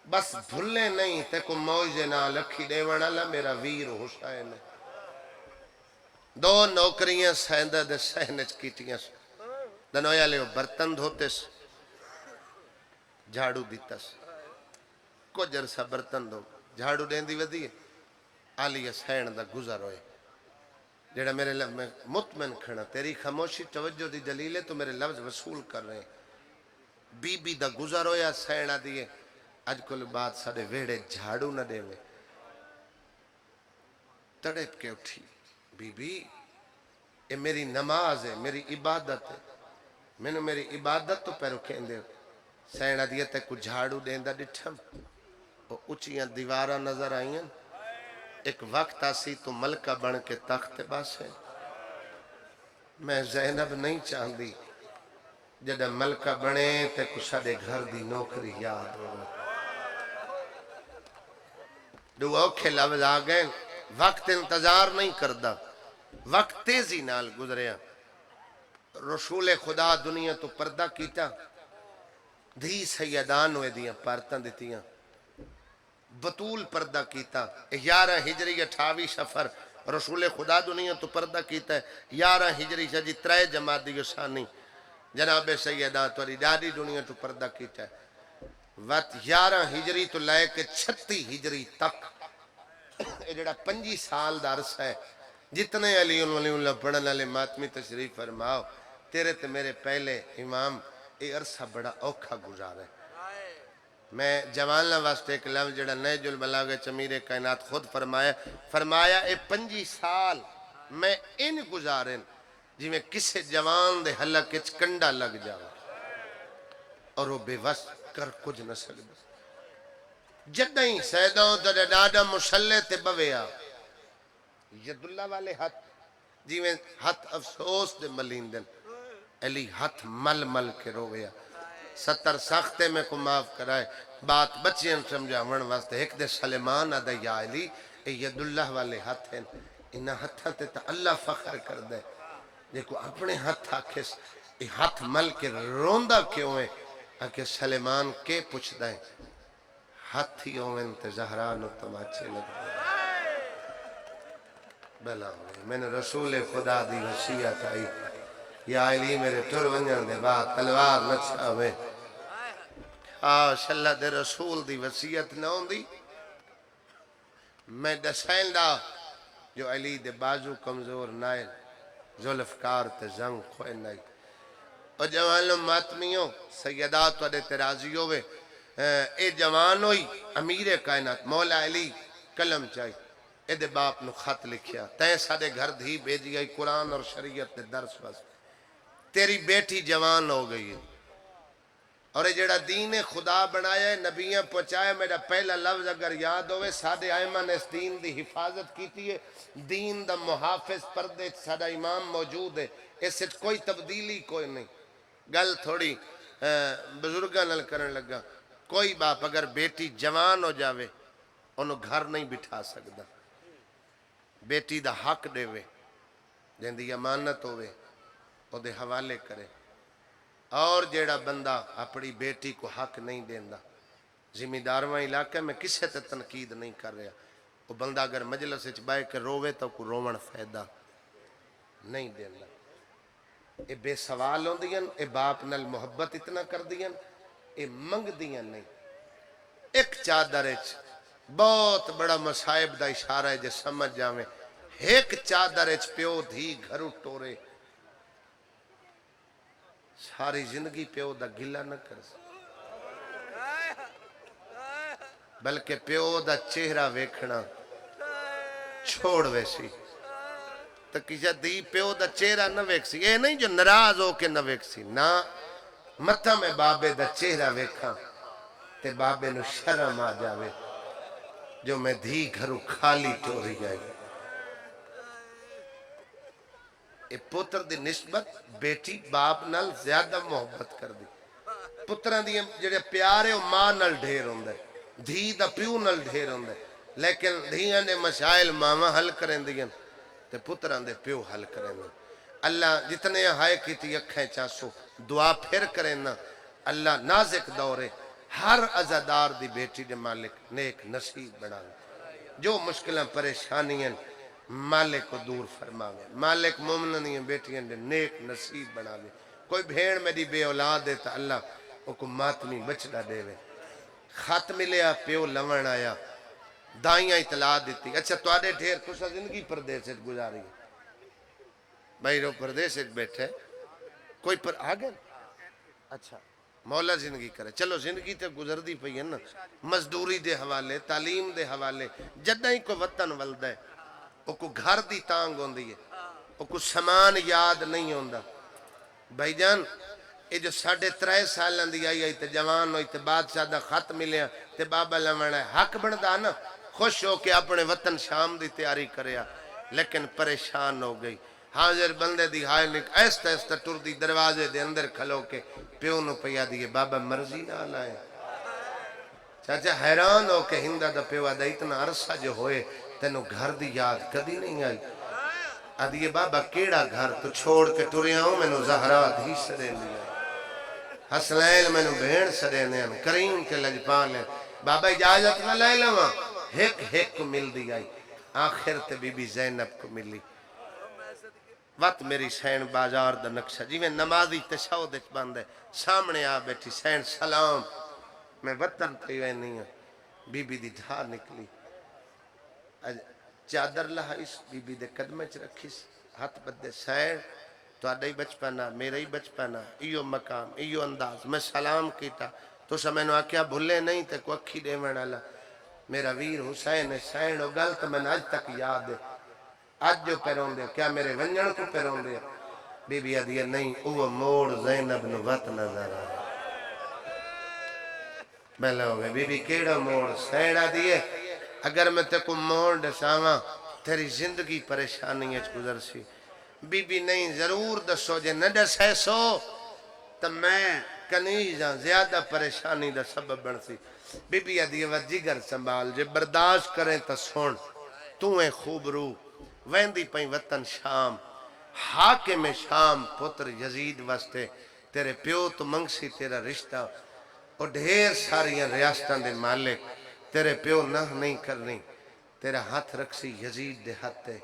بس بھلے نہیں تے کو موجے نہ لکھی دیوان اللہ میرا ویر حسین دو نوکریاں سیندہ دے سینچ کیٹیاں دنویا لے برتن دھوتس جھاڑو دیتس کجر سا برتن دو جھاڑو دین دی ودی آلیہ سین دا گزر ہوئے جیڑا میرے لفظ میں مطمئن کھڑا تیری خاموشی توجہ دی دلیل ہے تو میرے لفظ وصول کر رہے ہیں بی بی دا گزر ہویا سینہ دیئے اج کل بات سارے ویڑے جھاڑو نہ دے میں تڑپ کے اٹھی بی بی یہ میری نماز ہے میری عبادت ہے میں نے میری عبادت تو پیرو کھین دے سینہ دیئے تے کو جھاڑو دین دا ڈٹھم وہ اچھیاں دیوارہ نظر آئیں ایک وقت آسی تو ملکہ بن کے تخت باس ہے میں زینب نہیں چاہندی جدہ ملکہ بنے تے کچھ دے گھر دی نوکری یاد ہو دو اوکھے لفظ آگئے وقت انتظار نہیں کردہ وقت تیزی نال گزریا رسول خدا دنیا تو پردہ کیتا دھی سیدان ہوئے دیاں پارتاں دیتیاں بطول پردہ کیتا 11 ہجری 28 سفر رسول خدا دنیا تو پردہ کیتا ہے 11 ہجری شجی 3 جماعت دی ثانی جناب سیدہ توری ڈاڈی دنیا تو پردہ کیتا ہے وقت 11 ہجری تو لائے کے 36 ہجری تک یہ جڑا 25 سال دا عرصہ ہے جتنے علی اللہ پڑھن والے ماتمی تشریف فرماؤ تیرے تے میرے پہلے امام یہ عرصہ بڑا اوکھا گزارا ہے میں جوانہ واسطے ایک لفظ جڑا نیج البلاغہ چمیر کائنات خود فرمایا اے 25 سال میں ان گزارن جی میں کسے جوان دے حلق اچ کنڈا لگ جاؤں اور وہ بے وس کر کچھ نہ سکتا جدہیں سیدوں تے ڈاڈا مسلح تے بویا ید اللہ والے ہاتھ جی میں ہاتھ افسوس دے ملیندن علی ہاتھ مل مل کے رویا 70 ساختے میں کو معاف کرائے بات بچیاں سمجھا من واسطے ایک دے سلیمان آدھا یا علی اے ید اللہ والے ہاتھ ہیں انہا ہاتھاں تے تا اللہ فخر کر دے دیکھو اپنے ہاتھ آکھس اے ہاتھ مل کے روندہ کیوں ہے کہ سلیمان کے پوچھ دائیں ہاتھی ہوئن تے زہرانو تماچے لگ دیں بلا میں نے رسول خدا دی وصیت آئی یا علی میرے ٹر ونجن دے بعد تلوار نچھا ہوئے اللہ دے رسول دی وصیت نہ ہوں دی میں دسائن دا جو علی دے بازو کمزور نائل ظلفکار تے زنگ خوئے نائی اور جوانوں ماتمیوں سیدات ودے ترازی ہوئے اے جوان ہوئی امیر کائنات مولا علی کلم چاہی اے دے باپ نو خط لکھیا تین سادے گھر دھی بیجی گئی قرآن اور شریعت دے درس واسطے تیری بیٹی جوان ہو گئی ہے اور یہ جڑا دین خدا بنایا ہے نبیاں پہنچایا میرا پہلا لفظ اگر یاد ہوئے سادے آئمہ نے اس دین دی حفاظت کیتی ہے دین دا محافظ پردے سادہ امام موجود ہے اس سے کوئی تبدیلی کوئی نہیں گل تھوڑی بزرگاں نل کرن لگا کوئی باپ اگر بیٹی جوان ہو جاوے انہوں گھر نہیں بٹھا سکتا بیٹی دا حق دے وے جن دی امانت ہوئے او دے حوالے کرے اور جیڑا بندہ اپنی بیٹی کو حق نہیں دیندہ ذمہ دارواں علاقے میں کسے تے تنقید نہیں کر رہا وہ بندہ اگر مجلس وچ بائے کے روے تو کو رومن فائدہ نہیں دیندہ اے بے سوال ہوں دیاں اے باپ نال محبت اتنا کر دیاں اے منگ دیاں نہیں ایک چادر اچ بہت بڑا مصائب دا اشارہ ہے جے سمجھ جاویں ایک چادر اچ پیو دھی گھرو ٹورے ساری زندگی پیو دا گلا نہ کر بلکہ پیو دا چہرہ ویکھنا چھوڑ ویسی تو کسی دی پیو دا چہرہ نہ ویکھ سی اے نہیں جو ناراض ہو کے نہ ویکھ سی نا متہ میں بابے دا چہرہ ویکھاں تے بابے نو شرم آ جاوے جو میں دھی گھرو خالی ٹوری جائے اے پتر دی نسبت بیٹی باپ نال زیادہ محبت کر دی پتران دی جڑے پیارے ماں نال ڈھیر ہوندے دھی دا پیو نال ڈھیر ہوندے لیکن دھیاں نے مسائل ماما حل کریں دیاں تے پتران دے پیو حل کریں دیں اللہ جتنے ہائے کیتی اکھیں چاسو دعا پھر کریں نا اللہ نازک دورے ہر عزادار دی بیٹی دے مالک نیک نصیب بنا لے جو مشکلیں پریشانیاں مالک کو دور فرماوے مالک مومنوں دی بیٹیاں دے نیک نصیب بنا لے کوئی بھیڑ میری بے اولاد دیتا اللہ وہ کو ماتمی بچڑا دے وے خط ملیا پیو لون آیا دائیاں اطلاع دیتی اچھا توڑے ڈھیر کسا زندگی پردیس سے گزاری ہے بھائی رو پردیس سے بیٹھے کوئی پر آگئے اچھا مولا زندگی کرے چلو زندگی تے گزر دی پئی ہے نا مزدوری دے حوالے تعلیم دے حوالے جدہ ہی کو وطن ولد ہے وہ کو گھر دی تانگ ہوندی ہے وہ کو سامان یاد نہیں ہوندا بھائی جان یہ جو 3.5 سالان دی آئی تے جوان ہوئی تے بادشاہ دا خط ملیا تے بابا لمنا ہے حق بندا نا خوش ہو کے اپنے وطن شام دی تیاری کریا لیکن پریشان ہو گئی حاضر بندے دی ہائے نک ایستا ایستا ٹر دی دروازے دے اندر کھلو کے پیو نو پیا دیئے بابا مرضی نہ لائے چاچا حیران ہو کے ہندہ دا پیو دا اتنا عرصہ جو ہوئے تینو گھر دی یاد کدی نہیں آئی آدھیے بابا کیڑا گھر تو چھوڑ کے ٹریا ہوں میں نو زہرہ دھی سرے لیا حسنین میں نو بھیڑ سرے نین کریم کے لجپان لیں بابا اجازت نہ لے لوا ہیک کو مل دی آئی آخر تے بی بی زینب کو ملی وقت میری سین بازار دا نقشہ جی میں نمازی تشاؤ دیکھ باندے سامنے آ بیٹھی سین سلام میں وطن پیوے نہیں ہوں بی بی دی دھار نکلی چادر لہا اس بی بی دے قدمے چ رکھیس ہاتھ بدے سین تو آڈا ہی بچ پانا میرا ہی بچ پانا ایو مقام ایو انداز میں سلام کیتا تو سمینو آکیا بھلے نہیں تے کو اکھی دے میں ڈالا میرا ویر حسین سین و گلت میں آج تک یاد ہے آج جو پیرون دے کیا میرے ونجن کو پیرون دے بی بی آدھیا نہیں اوہ موڑ زینب نو وط نظر آئے میں لوگے بی بی کیڑا موڑ سین آدھیے اگر میں تے کو موڑ دساواں تیری زندگی پریشانی اچ گزر سی بی بی نہیں ضرور دسو جے نہ دسے سو تو میں کنیزاں زیادہ پریشانی دا سبب بن سی بی بی آدھیے وہ جگر سنبھال جے برداشت کریں تا سن تو اے خوب رو ویندی پہیں وطن شام حاکم شام پتر یزید واسطے تیرے پیو تو منگسی تیرا رشتہ اور ڈھیر ساریاں ریاستان دے مالک تیرے پیو نہ نہیں کرنی تیرا ہاتھ رکھسی یزید دے ہاتھے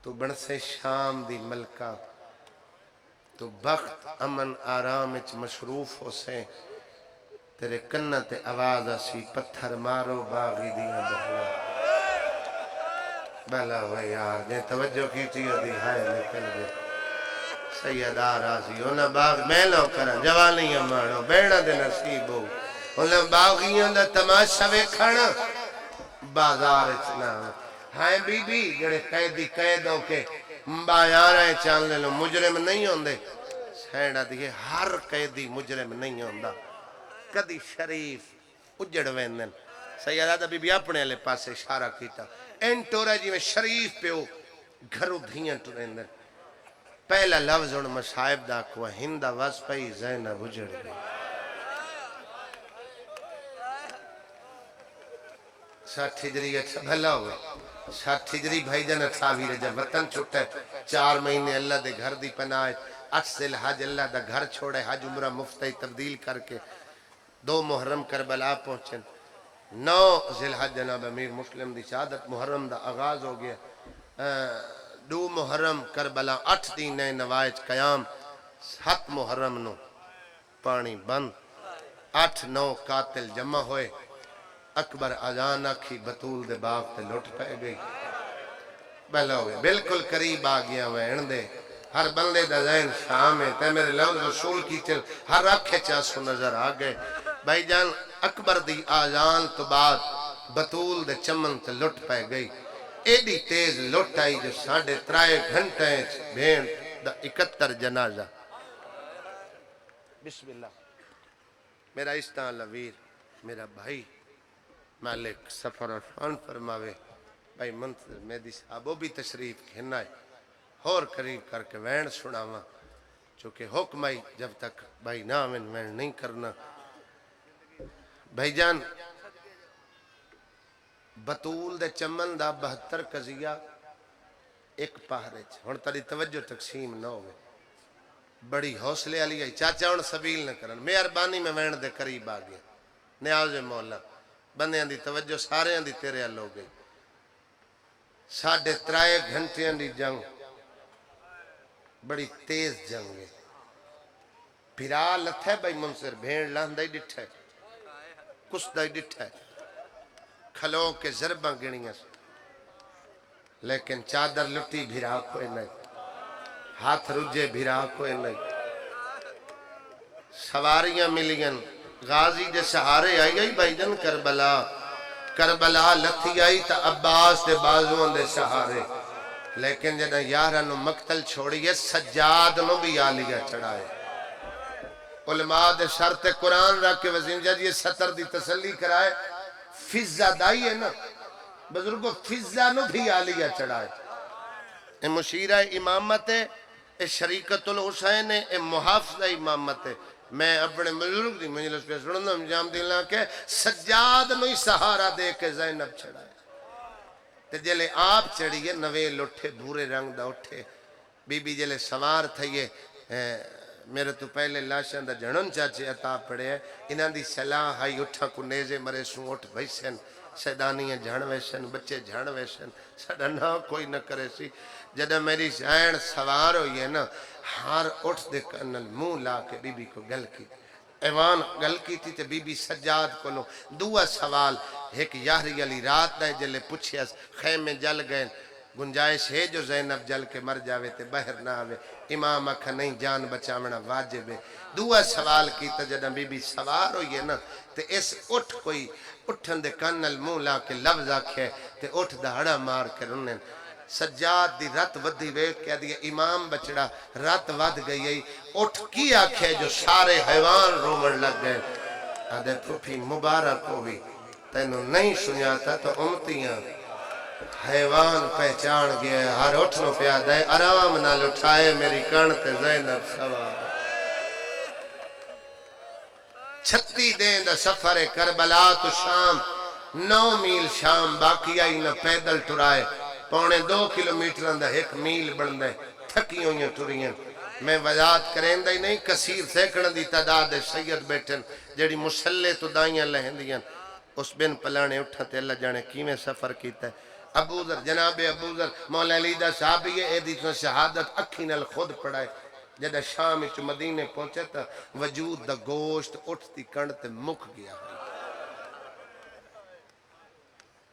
تو بن سے شام دی ملکہ تو بخت امن آرام اچ مشروف ہو سے تیرے کنت آواز اسی پتھر مارو باغی دیا بہلا بلا ہوئے یار جن توجہ کی تیو دی ہائے نکل گئے سیدہ راضی انہا باغ میں لو کرا جوانیاں مانو بیڑا دے نصیب ہو انہا باغیاں دا تماشا ویکھانا بازار اچنا ہائے بی بی جڑے قیدی قیدوں کے مبایاں رہے چان لے لو مجرم نہیں ہوندے سینڈا دیئے ہر قیدی مجرم نہیں ہوندہ کدی شریف اجڑ ویندن سیدہ بی بی اپنے لے پاسے اشارہ کیتا این ٹورا جی میں شریف پہ ہو گھرو دھیاں ٹوریندن پہلا لفظ ان مصائب دا کوا ہندہ واس پئی زینب اجڑ گئی ساٹھ ہجری اچھا بھلا ہوئے ساٹھ ہجری بھائی جن اٹھاوی رجا وطن چھوٹے 4 مہینے اللہ دے گھر دی پناہ 8 سال حج اللہ دا گھر چھوڑے حج عمرہ مفتی تبدیل کر کے 2 محرم کربلا پہنچن 9 ذی الحج جناب امیر مسلم دی شہادت محرم دا آغاز ہو گیا 2 محرم کربلا 8 دین نوائج قیام 7 محرم نو پانی بند 8-9 قاتل جمع ہوئے اکبر آجان آکھی بطول دے باغ تے لٹ پہ گئی بہلا ہوئے بالکل قریب آگیا وین دے ہر بندے دا ذہن شام ہے تے میرے لفظ رسول کی چل ہر رکھے چاسو نظر آگئے بھائی جان اکبر دی آزان تو بعد بطول دے چمن تے لٹ پہ گئی ایڈی تیز لٹ آئی جو 3.5 گھنٹے بھین دا 71 جنازہ بسم اللہ میرا استان لویر میرا بھائی مالک سفر عرفان فرماوے بھائی منتظر میدی صاحب وہ بھی تشریف کھنا ہے اور قریب کر کے وین سناواں چونکہ حکم آئی جب تک بھائی نہ وین نہیں کرنا بھائی جان بطول دے چمن دا 72 قضیہ ایک پہرے ہن تاری توجہ تقسیم نہ ہوئے بڑی حوصلے علی آئی چاچا ہن سبیل نہ کرن مہربانی میں وین دے قریب آ گیا نیاز مولا بندیاں دی توجہ سارے دی تیرے ہل ہو گئی 3.5 گھنٹے دی جنگ بڑی تیز جنگ ہے پھرا لتھے بھائی منصر بھین لاندہ ہی ڈٹھے کسدہ ہی ڈٹھے کھلو کے ضرباں گنیاں لیکن چادر لٹی بھیرا کوئی نہیں ہاتھ رجے بھیرا کوئی نہیں سواریاں ملین غازی دے سہارے آئی بھائی جن کربلا لتھی آئی تا عباس دے بازوان دے سہارے لیکن جنہاں یارانو مقتل چھوڑیے سجاد نو بھی آلیا چڑھائے علماء دے شرط قرآن رکھ کے وزین جد یہ 70 دی تسلی کرائے فضہ دائی ہے نا بزرگو فضہ نو بھی آلیا چڑھائے اے مشیرہ امامت ہے اے شریکت الحسین ہے اے محافظہ امامت ہے میں اپنے بزرگ دی مجلس پہ سننا انجام دینا کہ سجاد نو ہی سہارا دے کے زینب چڑھائے تے جلے آپ چڑھیے نوے لٹھے بھورے رنگ دا اٹھے بی بی جلے سوار تھئیے میرے تو پہلے لاشن دا جنن چاچے عطا پڑے ہیں انہاں دی صلاح آئی اٹھا کو نیزے مرے سوں اٹھ بھائیسن سیدانیاں جھان ویسن بچے جھان ویسن سڑا نہ کوئی نہ کرے سی جدہ میری زین سوار ہوئی ہے نا ہار اٹھ دے کنل منہ لا کے بی بی کو گل کی ایوان گل کی تھی تے بی بی سجاد کو لو دعا سوال ایک یاہری علی رات دے جلے پوچھے خیمے جل گئے گنجائش ہے جو زینب جل کے مر جاوے تے بہر نہ آوے امام اکھا نہیں جان بچامنا واجب ہے دعا سوال کی تا جدہ بی بی سوار ہوئی ہے نا تے اس اٹھ کوئی اٹھن دے کنل منہ لا کے لفظ آکھے تے اٹھ دہڑا مار کے رنن سجاد دی رت ودی وے کہہ دیا امام بچڑا رت ود گئی ہے اٹھ کی آکھے جو سارے حیوان رومن لگ گئے آدھے پھوپھی مبارک ہوئی تینوں نہیں سنیاتا تو امتیاں حیوان پہچان گئے ہر اٹھنو پیادہ ہے آرام نہ لٹھائے میری کانتے زینب سوار 36 دین دا سفر کربلا تو شام 9 میل شام باقی آئی نہ پیدل ٹرائے 2.25 کلومیٹر دا 1 میل بندے تھکی ہوئیں ٹرین میں وضاحت کریں دا ہی نہیں کثیر سیکڑن دی تعداد سید بیٹھن جیڑی مسلح تو دائیاں لہن دیاں اس بن پلانے اٹھا تے اللہ جانے کیویں سفر کیتا ہے ابو ذر جناب ابو ذر مولا علی دا صحابی ہے ایدی تو شہادت اکھینل خود پڑھائے جدہ شام اچ مدینے پہنچے تا وجود دا گوشت اٹھتی کنڈ تے مک گیا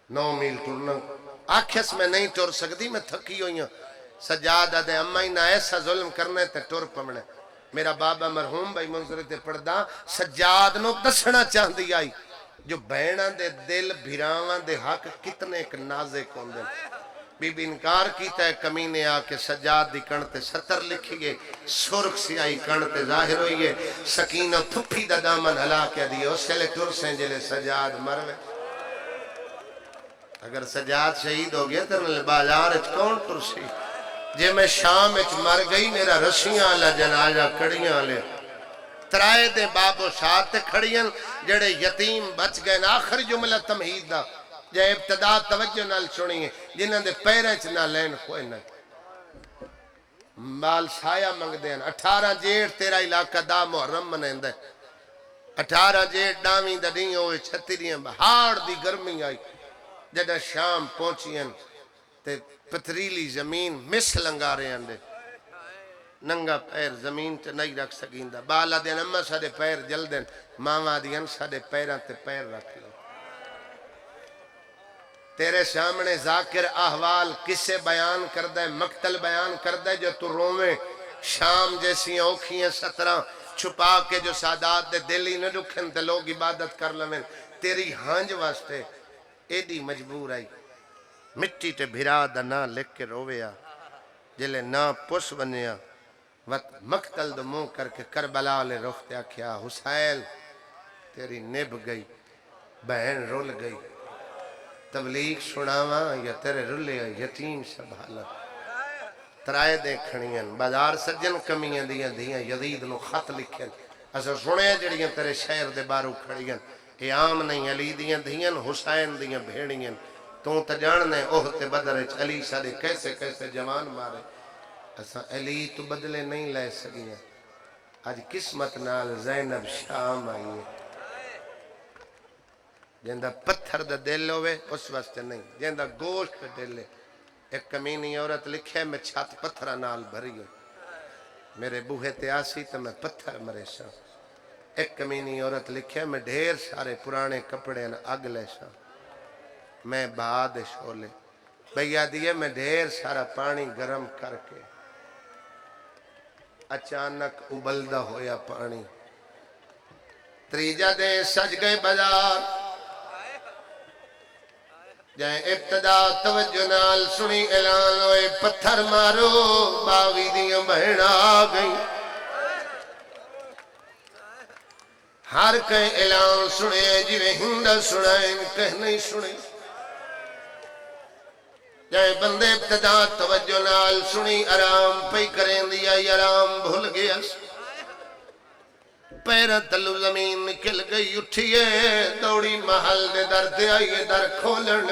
9 میل ٹرنا آکھس میں نہیں ٹر سکتی میں تھکی ہوئی ہوں سجاد دے اما ہی نہ ایسا ظلم کرنے تے ٹر پمنے میرا بابا مرحوم بھائی منظر تے پڑھدا سجاد نو دسنا چاہندی آئی جو بینہ دے دل بھیراواں دے حق کتنے ایک نازک ہوندے بی بی انکار کیتا ہے کمینے آکے سجاد دی کنتے 70 لکھی گئے سرخ سیائی کنتے ظاہر ہوئی ہے سکینہ پھپی دا دامن ہلا کے دیئے اس سے لے ٹر سے جلے سجاد مروے اگر سجاد شہید ہو گیا تو بازار اچ کون ٹرسی جے میں شام اچ مر گئی میرا رسیاں اللہ جنازہ کڑیاں لے ترائے دے باب و شاعت کھڑیاں جڑے یتیم بچ گئے آخر جملہ تمہید دا جے ابتدا توجہ نال سنیے جنہاں دے پیریں چ نہ لین کوئی نہ مال سایہ منگ دین 18 جیڑ تیرا علاقہ دا محرم منین دے 18 جیڑ ڈاویں دا نہیں ہوئے 36 بہاڑ دی گرمی آئی جدہ شام پہنچیں تے پتریلی زمین مس لنگا رہے ہیں ننگا پیر زمین تے نہیں رکھ سکیں دا بالا دین اما ساڑے پیر جل دین ماما دین ساڑے پیران تے پیر رکھ لو تیرے سامنے ذاکر احوال کسے بیان کردہ ہے، مقتل بیان کردہ ہے جو تو رومیں شام جیسی اوکھیاں 17 چھپا کے جو سادات دے دلی نہ رکھن تے لوگ عبادت کر لمن تیری ہانج واسطے ایڈی مجبور آئی مٹی تے بھرا دا نا لکھ کے رویا جلے نا پس بنیا وقت مقتل دو منہ کر کے کربلا لے رخ تے آکھیا حسین تیری نب گئی بہن رول گئی تبلیغ سناواں یا تیرے رلے یتیم سنبھالا ترائے دیکھنیاں بازار سجن کمیاں دیاں دیاں یزید نو خط لکھیں اسا سنے جڑیاں تیرے شہر دے بارو کھڑیاں اے عام نہیں علی دیاں دیاں حسین دیاں بھیڑیاں تو تا جاننے اوہ تے بدر اچ علی سارے کیسے کیسے جوان مارے اسا علی تو بدلے نہیں لے سکیاں آج قسمت نال زینب شام آئی ہے جندہ پتھر دا دل ہوئے اس واسطے نہیں جندہ گوشت دا دل ہے ایک کمینی عورت لکھے میں چھات پتھرہ نال بھری ہوں میرے بوہے تے آسی تو میں پتھر مرے شاں ایک کمینی عورت لکھے میں ڈھیر سارے پرانے کپڑے اگ لے شاں میں بہاد شولے بھیا دیئے میں ڈھیر سارا پانی گرم کر کے اچانک ابلدہ ہویا پانی تریجہ دے سج گئے بازار جائیں ابتدا توجہ نال سنی اعلان ہوئے پتھر مارو باغی دیاں بہن آ گئی ہر کہیں اعلان سنے جویں ہندہ سنائیں کہیں نہیں سنے جائیں بندے ابتدا توجہ نال سنی آرام پئی کریں دیا آرام بھول گیا پیرہ تلو زمین نکل گئی اٹھئے دوڑی محل دے در دے آئیے در کھولن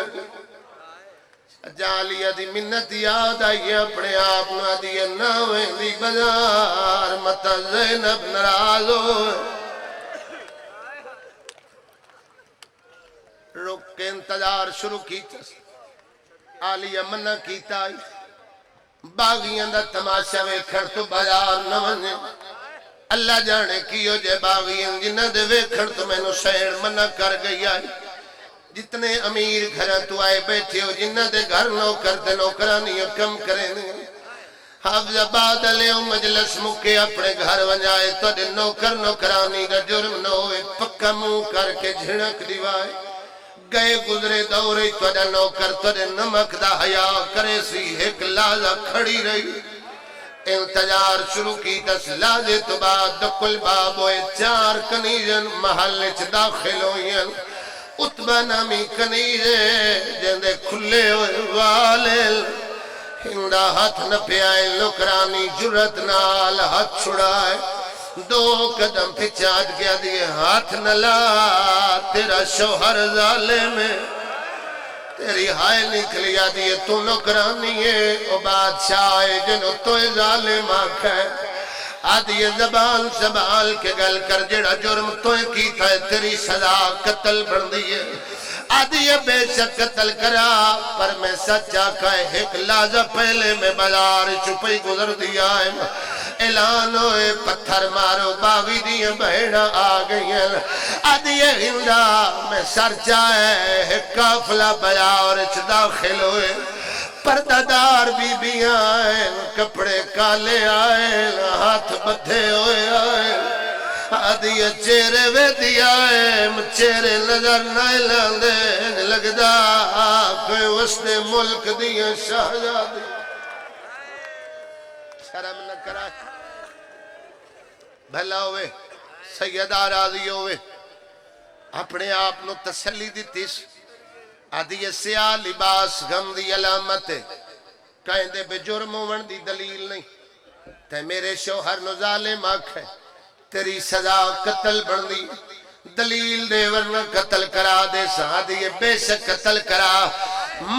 جالیا دی منت یاد آئیے اپنے آپ نہ دیئے ناویں دی بازار متا زینب نراز ہو رک کے انتظار شروع کیتا آلیہ منہ کیتا آئی باغیاں دا تماشا ویکھن تو بازار نہ ونے اللہ جانے کیو جے باغیاں جنہ دے ویکھن تو میں نو سیر منع کر گئی آئی جتنے امیر گھر تو آئے بیٹھے ہو جنہ دے گھر نوکر تے نوکرانیاں کم کریں حافظ آباد علیہ مجلس مکے اپنے گھر ونجائے تو دے نوکر نوکرانی دا جرم نہ ہوئے پکا منہ کر کے جھڑک دیوائے گئے گزرے دورے تو دے نوکر تو دے نمک دا حیا کرے سی ایک لازہ کھڑی رہی انتظار شروع کی دس لازے تو بعد دکل باب ہوئے 4 کنیجن محل چ داخل ہوئیں اتبا نامی کنیجے جندے کھلے ہوئے والیل ہندہ ہاتھ نہ پیائے لکرانی جرت نال ہاتھ چھڑائے 2 قدم پچھاٹ گیا دیئے ہاتھ نہ لا تیرا شوہر ظالم ہے تیری ہائے نکلیا دیئے تو نکرانی ہے او بادشاہ جنو تو ظالم آکھا ہے آدھی زبان سبال کے گل کر جڑا جرم تو کیتا ہے تیری سزا قتل بڑھ دیئے آدھی بے شک قتل کرا پر میں سچا کہے ایک لازہ پہلے میں بازار چھپئی گزر دیا ہے اعلان ہوئے پتھر مارو باغی دیئے بہنہ آ گئی ہیں آدھی ہندہ میں سر چاہے کافلہ بازار چ داخل ہوئے پردہ دار بی بی آئے کپڑے کالے آئے ہاتھ بدھے ہوئے آئے آدھی چہرے ویدی آئے چہرے نظر نہ لاندے لگدا کوئی وسط ملک دیا شہزادی شرم نہ کرا بھلا ہوئے سیدہ راضی ہوئے اپنے آپ نو تسلی دیتی آدھی سیاہ لباس غم دی علامت ہے کہیں دے بے جرم ہوون دی دلیل نہیں تے میرے شوہر نو ظالم آکھ ہے تیری سزا قتل بن دی دلیل دے ورنہ قتل کرا دے سادی بے شک قتل کرا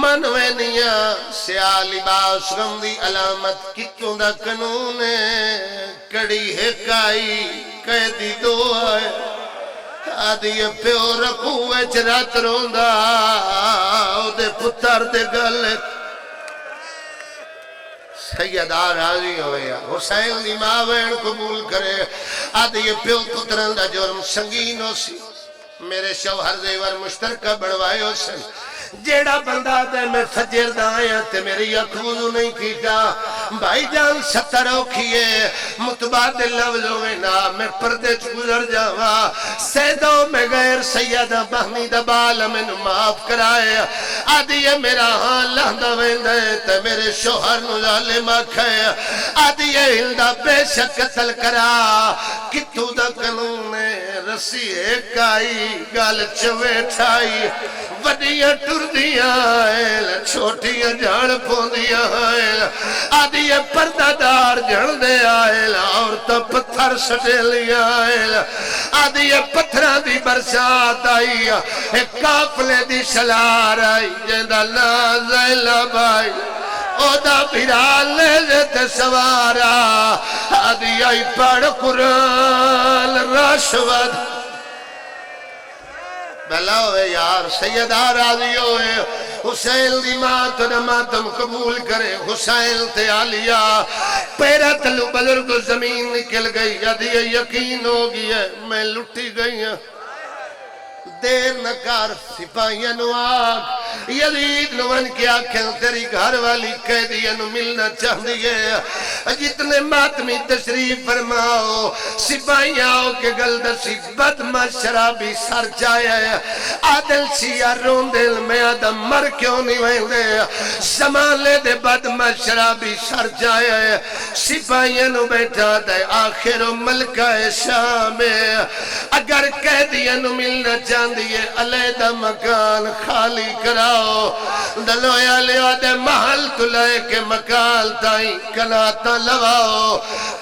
منوے نیا سیاہ لباس غم دی علامت کتوں دا قانون ہے کڑی ہے کائی قیدی دو آئے آدھی پیو رکھوے چرات روندہ او دے پتر دے گلے سیدہ راضی ہوئے حسین دی ماوین قبول کرے آدھی پیو پتران دا جرم سنگین ہو سی میرے شوہر زیور مشترکہ بڑھوائے ہو سن جیڑا بندہ تے میں فجر دا آیا تے میری اکھ وضو نہیں کیتا بھائی جان 70 اوکھیے متبادل لفظوں میں نا میں پردے چ گزر جاوا سیدوں میں غیر سیدہ بہمی دبال میں معاف کرائے آدھی ہے میرا ہاں لہندا ویندے تے میرے شوہر نو ظالم آکھے آدھی ہے ہلدا بے شک قتل کرا کتو دا قانون رسی ایک آئی گال چوے ٹھائی وڈیاں ٹردیاں آئل چھوٹیاں جھاڑ پوندیاں آئل آدھی ہے پردہ دار جھڑ دے آئل اور تو پتھر سٹیلیاں آئل آدھی ہے پتھران دی برسات آئی ایک کافلے دی شلار آئی جیندہ نازیلہ بائی او دا بھیرال لے لیتے سوارا آدھی آئی پڑھ قرآن راشود بھلا ہوئے یار سیدہ راضی ہوئے حسین دی مات و ماتم قبول کرے حسین تے آلیا پیرا تلو بزرگ زمین نکل گئی آدھی یقین ہو گیا میں لٹی گئی ہوں دیر نکار سپاہیاں نو آگ یزید نوان کیا کھل تیری گھر والی قیدیاں نو ملنا چاہ دیئے جتنے ماتمی تشریف فرماؤ سپاہیاں ہو کے گلدسی بدمہ شرابی سر جائے عادل شیعہ رون دل میں آدم مر کیوں نہیں ویندے زمان لے دے بدمہ شرابی سر جائے سپاہیاں نو بیٹھا دے آخر و ملکہ شام اگر قیدیاں نو ملنا چاہ دیئے علیدہ مکان خالی کراؤ دلویا لیا دے محل تلائے کے مکان تائیں کناتا لواؤ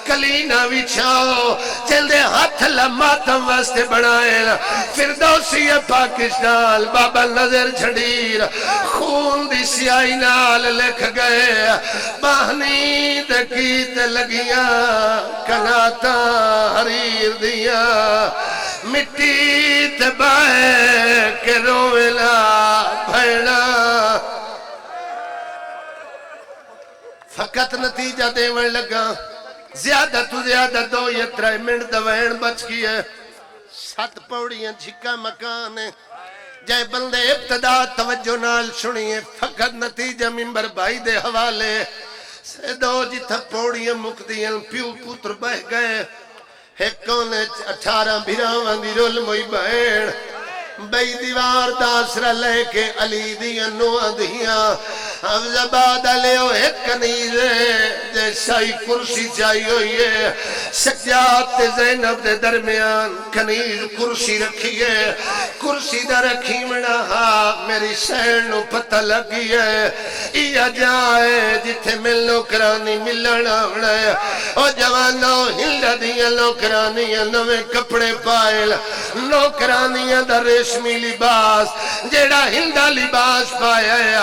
کلینہ وچھاؤ جلدے ہاتھ لماتم واسطے بنائے فردوسی پاکستان بابا نظر جھڑیر خون دی سیائی نال لکھ گئے باہنی دکیت لگیاں کناتا حریر دیا مٹی تبائے کہ رویلا بھیڑا فقط نتیجہ دیوڑ لگا زیادہ تو زیادہ 2 یا 3 منٹ دوائن بچ کی ہے 7 پوڑیاں جھکا مکان ہے جائے بندے ابتدا توجہ نال سنیے فقط نتیجہ ممبر بھائی دے حوالے سیدو جتھا پوڑیاں مکدیاں پیو پتر بہ گئے ایک کونے 18 بھیراوان دی رول موئی بہن بئی دیوار داسرہ لے کے علی دیاں نوہ دیاں حفظ آباد علیہ ایک کنیزے جے شاہی کرسی چاہی ہوئی ہے سجاد تے زینب دے درمیان کنیز کرسی رکھی ہے کرسی دا رکھی منا ہاں میری شہر نو پتہ لگی ہے ایا جائے جتھے مل نوکرانی ملنا ہونا ہے او جوانو ہلدہ دیاں نوکرانیاں نوے کپڑے پائل نوکرانیاں دا ریشمی لباس جیڑا ہلدہ لباس پایا ہے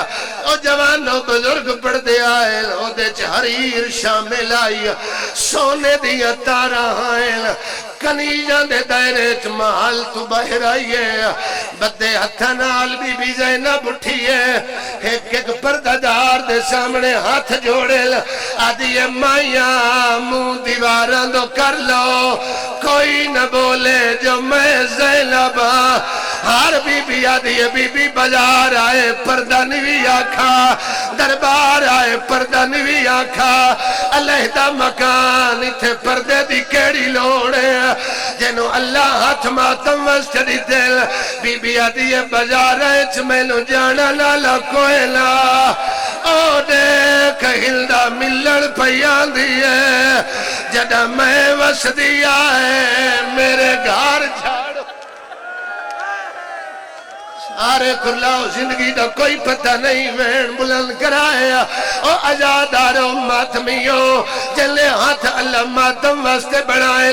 او جوانو بزرگ پڑھ دے آئے او دے حریر شامل آئی سونے دیا تارا آئے کنیجاں دے دائرے چ محل تو باہر آئیے بدے ہتھا نال بی زینب اٹھیے ایک ایک پردہ دار دے سامنے ہاتھ جوڑے آدھیے مائیاں منہ دیواراں دو کر لو کوئی نہ بولے جو میں زینب ہر بی آدھیے بی بازار آئے پردہ نوی آکھا دربار آئے پردہ نوی آکھا علیحدہ مکان اتھے پردے دی کیڑی لوڑے جنو اللہ ہاتھ ماتم وسطی دل بی آدھیے بازار آئے چھ میں نو جانا لالا کوئلہ او دیکھ ہلدہ ملڑ پیان دیئے جدہ میں وسطی آئے میرے گھار جھاڑو سارے کھلاؤ زندگی دا کوئی پتہ نہیں وین بلند کرائے او ازادارو ماتمیوں جلے ہاتھ اللہ ماتم واسطے بڑھائے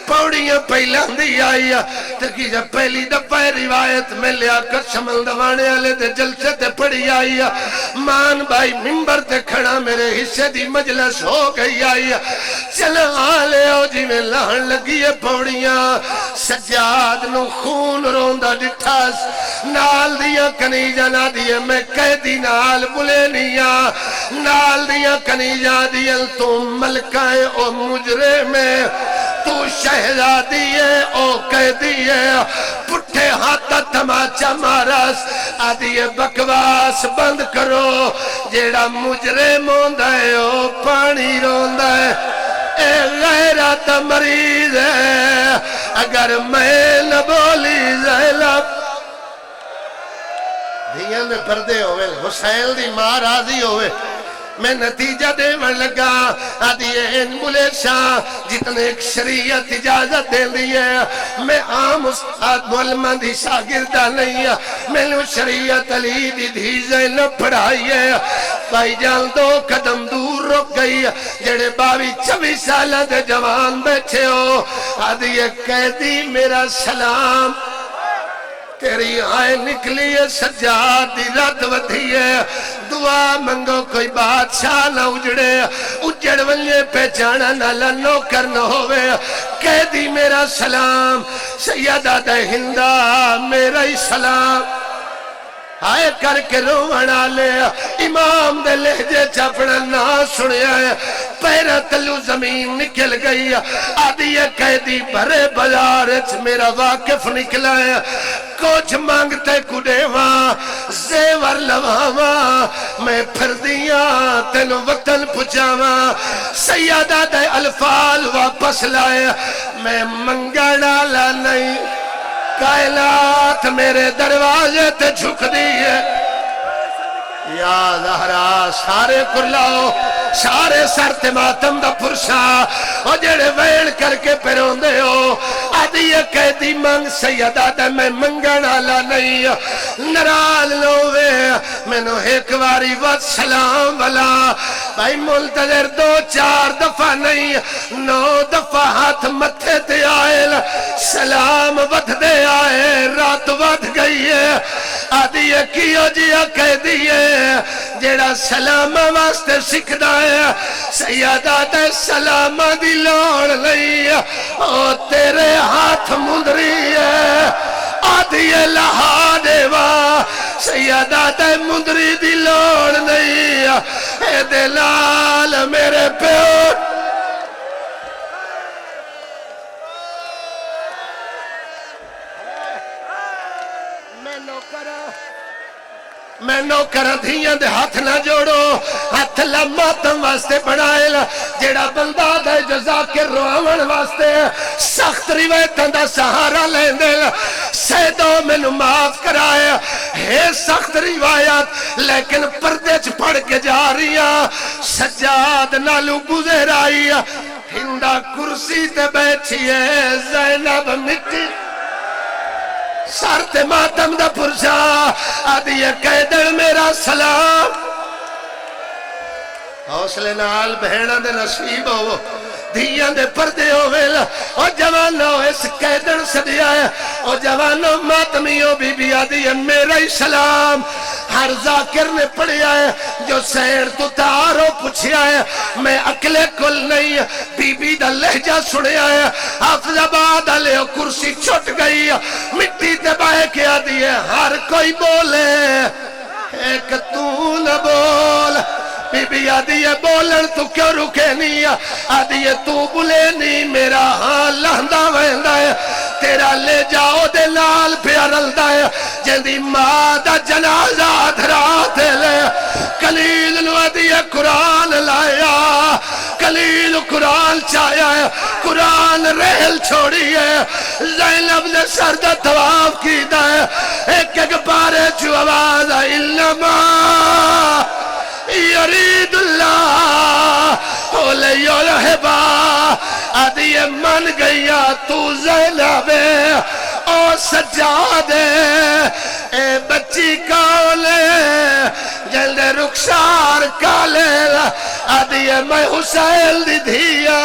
پوڑیاں پہلان دی آئی تکی جب پہلی دفعہ روایت میں لیا کر شمل دوانے آلے دے جلسے تے پڑی آئی مان بھائی ممبر تے کھڑا میرے حصے دی مجلس ہو گئی آئی چلا آلے ہو جی میں لہن لگی ہے پوڑیاں سجاد نو خون روندہ ڈٹھاس نال دیا کنیجہ نہ دیا میں قیدی نال بلے نیا نال دیا کنیجہ دیا تم ملکائے او مجرے میں تو شہزادی ہے او قیدی ہے پٹھے ہاتھ تماچا مارس آدھی بکواس بند کرو جیڑا مجرم ہوندا ہے او پانی روندا ہے اے غیرت مریض ہے اگر میں نہ بولی زینب دھیاں دے پردے ہوئے حسین دی ماں راضی ہوئے میں نتیجہ دے من لگا آدھی ایمبولیشاں جتنے ایک شریعت اجازت دے دیئے میں عام استاد معلمہ دی شاگردہ نہیں ہے میں نے شریعت علی دی دھیزیں نہ پڑھائی ہے بھائی جان 2 قدم دور رک گئی جڑے 22-24 سالہ دے جوان بیٹھے ہو آدھی قیدی میرا سلام تیری آئے نکلی ہے سجاد دی رات ودھی ہے دعا منگو کوئی بادشاہ نہ اجڑے اجڑ ولے پہچانا نہ نوکر نہ ہوئے قیدی میرا سلام سیدہ دے ہندہ میرا ہی سلام آئے کر کے روحنا لے امام دے لہجے چاپڑا نہ سنیا ہے پیرہ تلو زمین نکل گئی آدھی قیدی بھرے بازارچ میرا واقف نکلا ہے کچھ مانگتے کڈیواں زیور لواواں میں پھر دیاں تینو وطن پچاواں سیدہ دے الفال واپس لائے میں منگڑالا نہیں کائنات میرے دروازے تے جھک دیئے یا زہرا سارے کرلاؤ سارے سر تے ماتم دا پرشا او جڑے ویڑ کر کے پیرون دے ہو آدھی قیدی منگ سیدہ دے میں منگن آلا نہیں نرال لوے میں نو ایک واری وقت سلام والا بھائی ملتظر 2-4 دفعہ نہیں 9 دفعہ ہاتھ متھے تے آئے سلام ود دے آئے رات ود گئی ہے آدھی کیو جیا قیدی ہے جیڑا سلام واسطے سکھدا ہے سیدہ تے سلام دی لوڑ نہیں او تیرے ہاتھ مندری ہے آدھی لہا دیوا سیدہ تے مندری دی لوڑ نہیں اے دلال میرے پیور میں نوکر دھیاں دے ہاتھ نہ جوڑو ہاتھ لماتم واسطے بنائے جیڑا بندہ دے جو ذاکر روامن واسطے سخت روایتاں دا سہارا لین دے سیدو میں نو معاف کرائے ہے سخت روایت لیکن پردے چ پڑھ کے جا رہی سجاد نالو گزر آئی ہندہ کرسی تے بیٹھی ہے زینب مٹی سر تے ماتم دا پرشا آدھی قیدر میرا سلام حوصلے نال بہنہ دے نصیب ہو دھیاں دے پردے ہوئے او جوانو اس قیدر صدیہ ہے او جوانو ماتمیوں بی بی آدھی ہے میرا ہی سلام ہر ذاکر نے پڑھیا ہے جو سیر تو تارو پوچھیا ہے میں اکلے کل نہیں بی بی دا لہجہ سنیا ہے حافظ آباد علیہ کرسی چھٹ گئی مٹی تے باہے کیا دیئے ہر کوئی بولے ایک تو نہ بول بی بی آدھی ہے بولن تو کیوں رکے نہیں آدھی ہے تو بولے نہیں میرا ہاں لہندہ وہندہ ہے تیرا لے جاؤ دے لال پیارلدہ ہے جندی ماں دا جنازہ دھراتے لے کلیل نو آدھی ہے قرآن لایا کلیل قرآن چایا ہے قرآن رحل چھوڑی ہے زینب نے سردہ تواف کی دا ہے ایک ایک بارے جو آواز انما یرید اللہ اولی الحبا آدھی من گیا تو زینب او سجادے اے بچی کالے جلد رخسار کالے آدھی میں حسین دی دھیا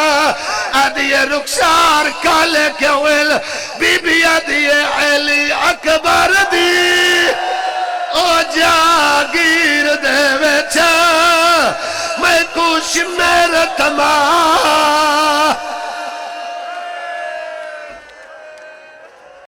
آدھی رخسار کالے کیوئل بی بی آدھی علی اکبر دی او جاگیر دے ویچا میں کچھ میرا تمام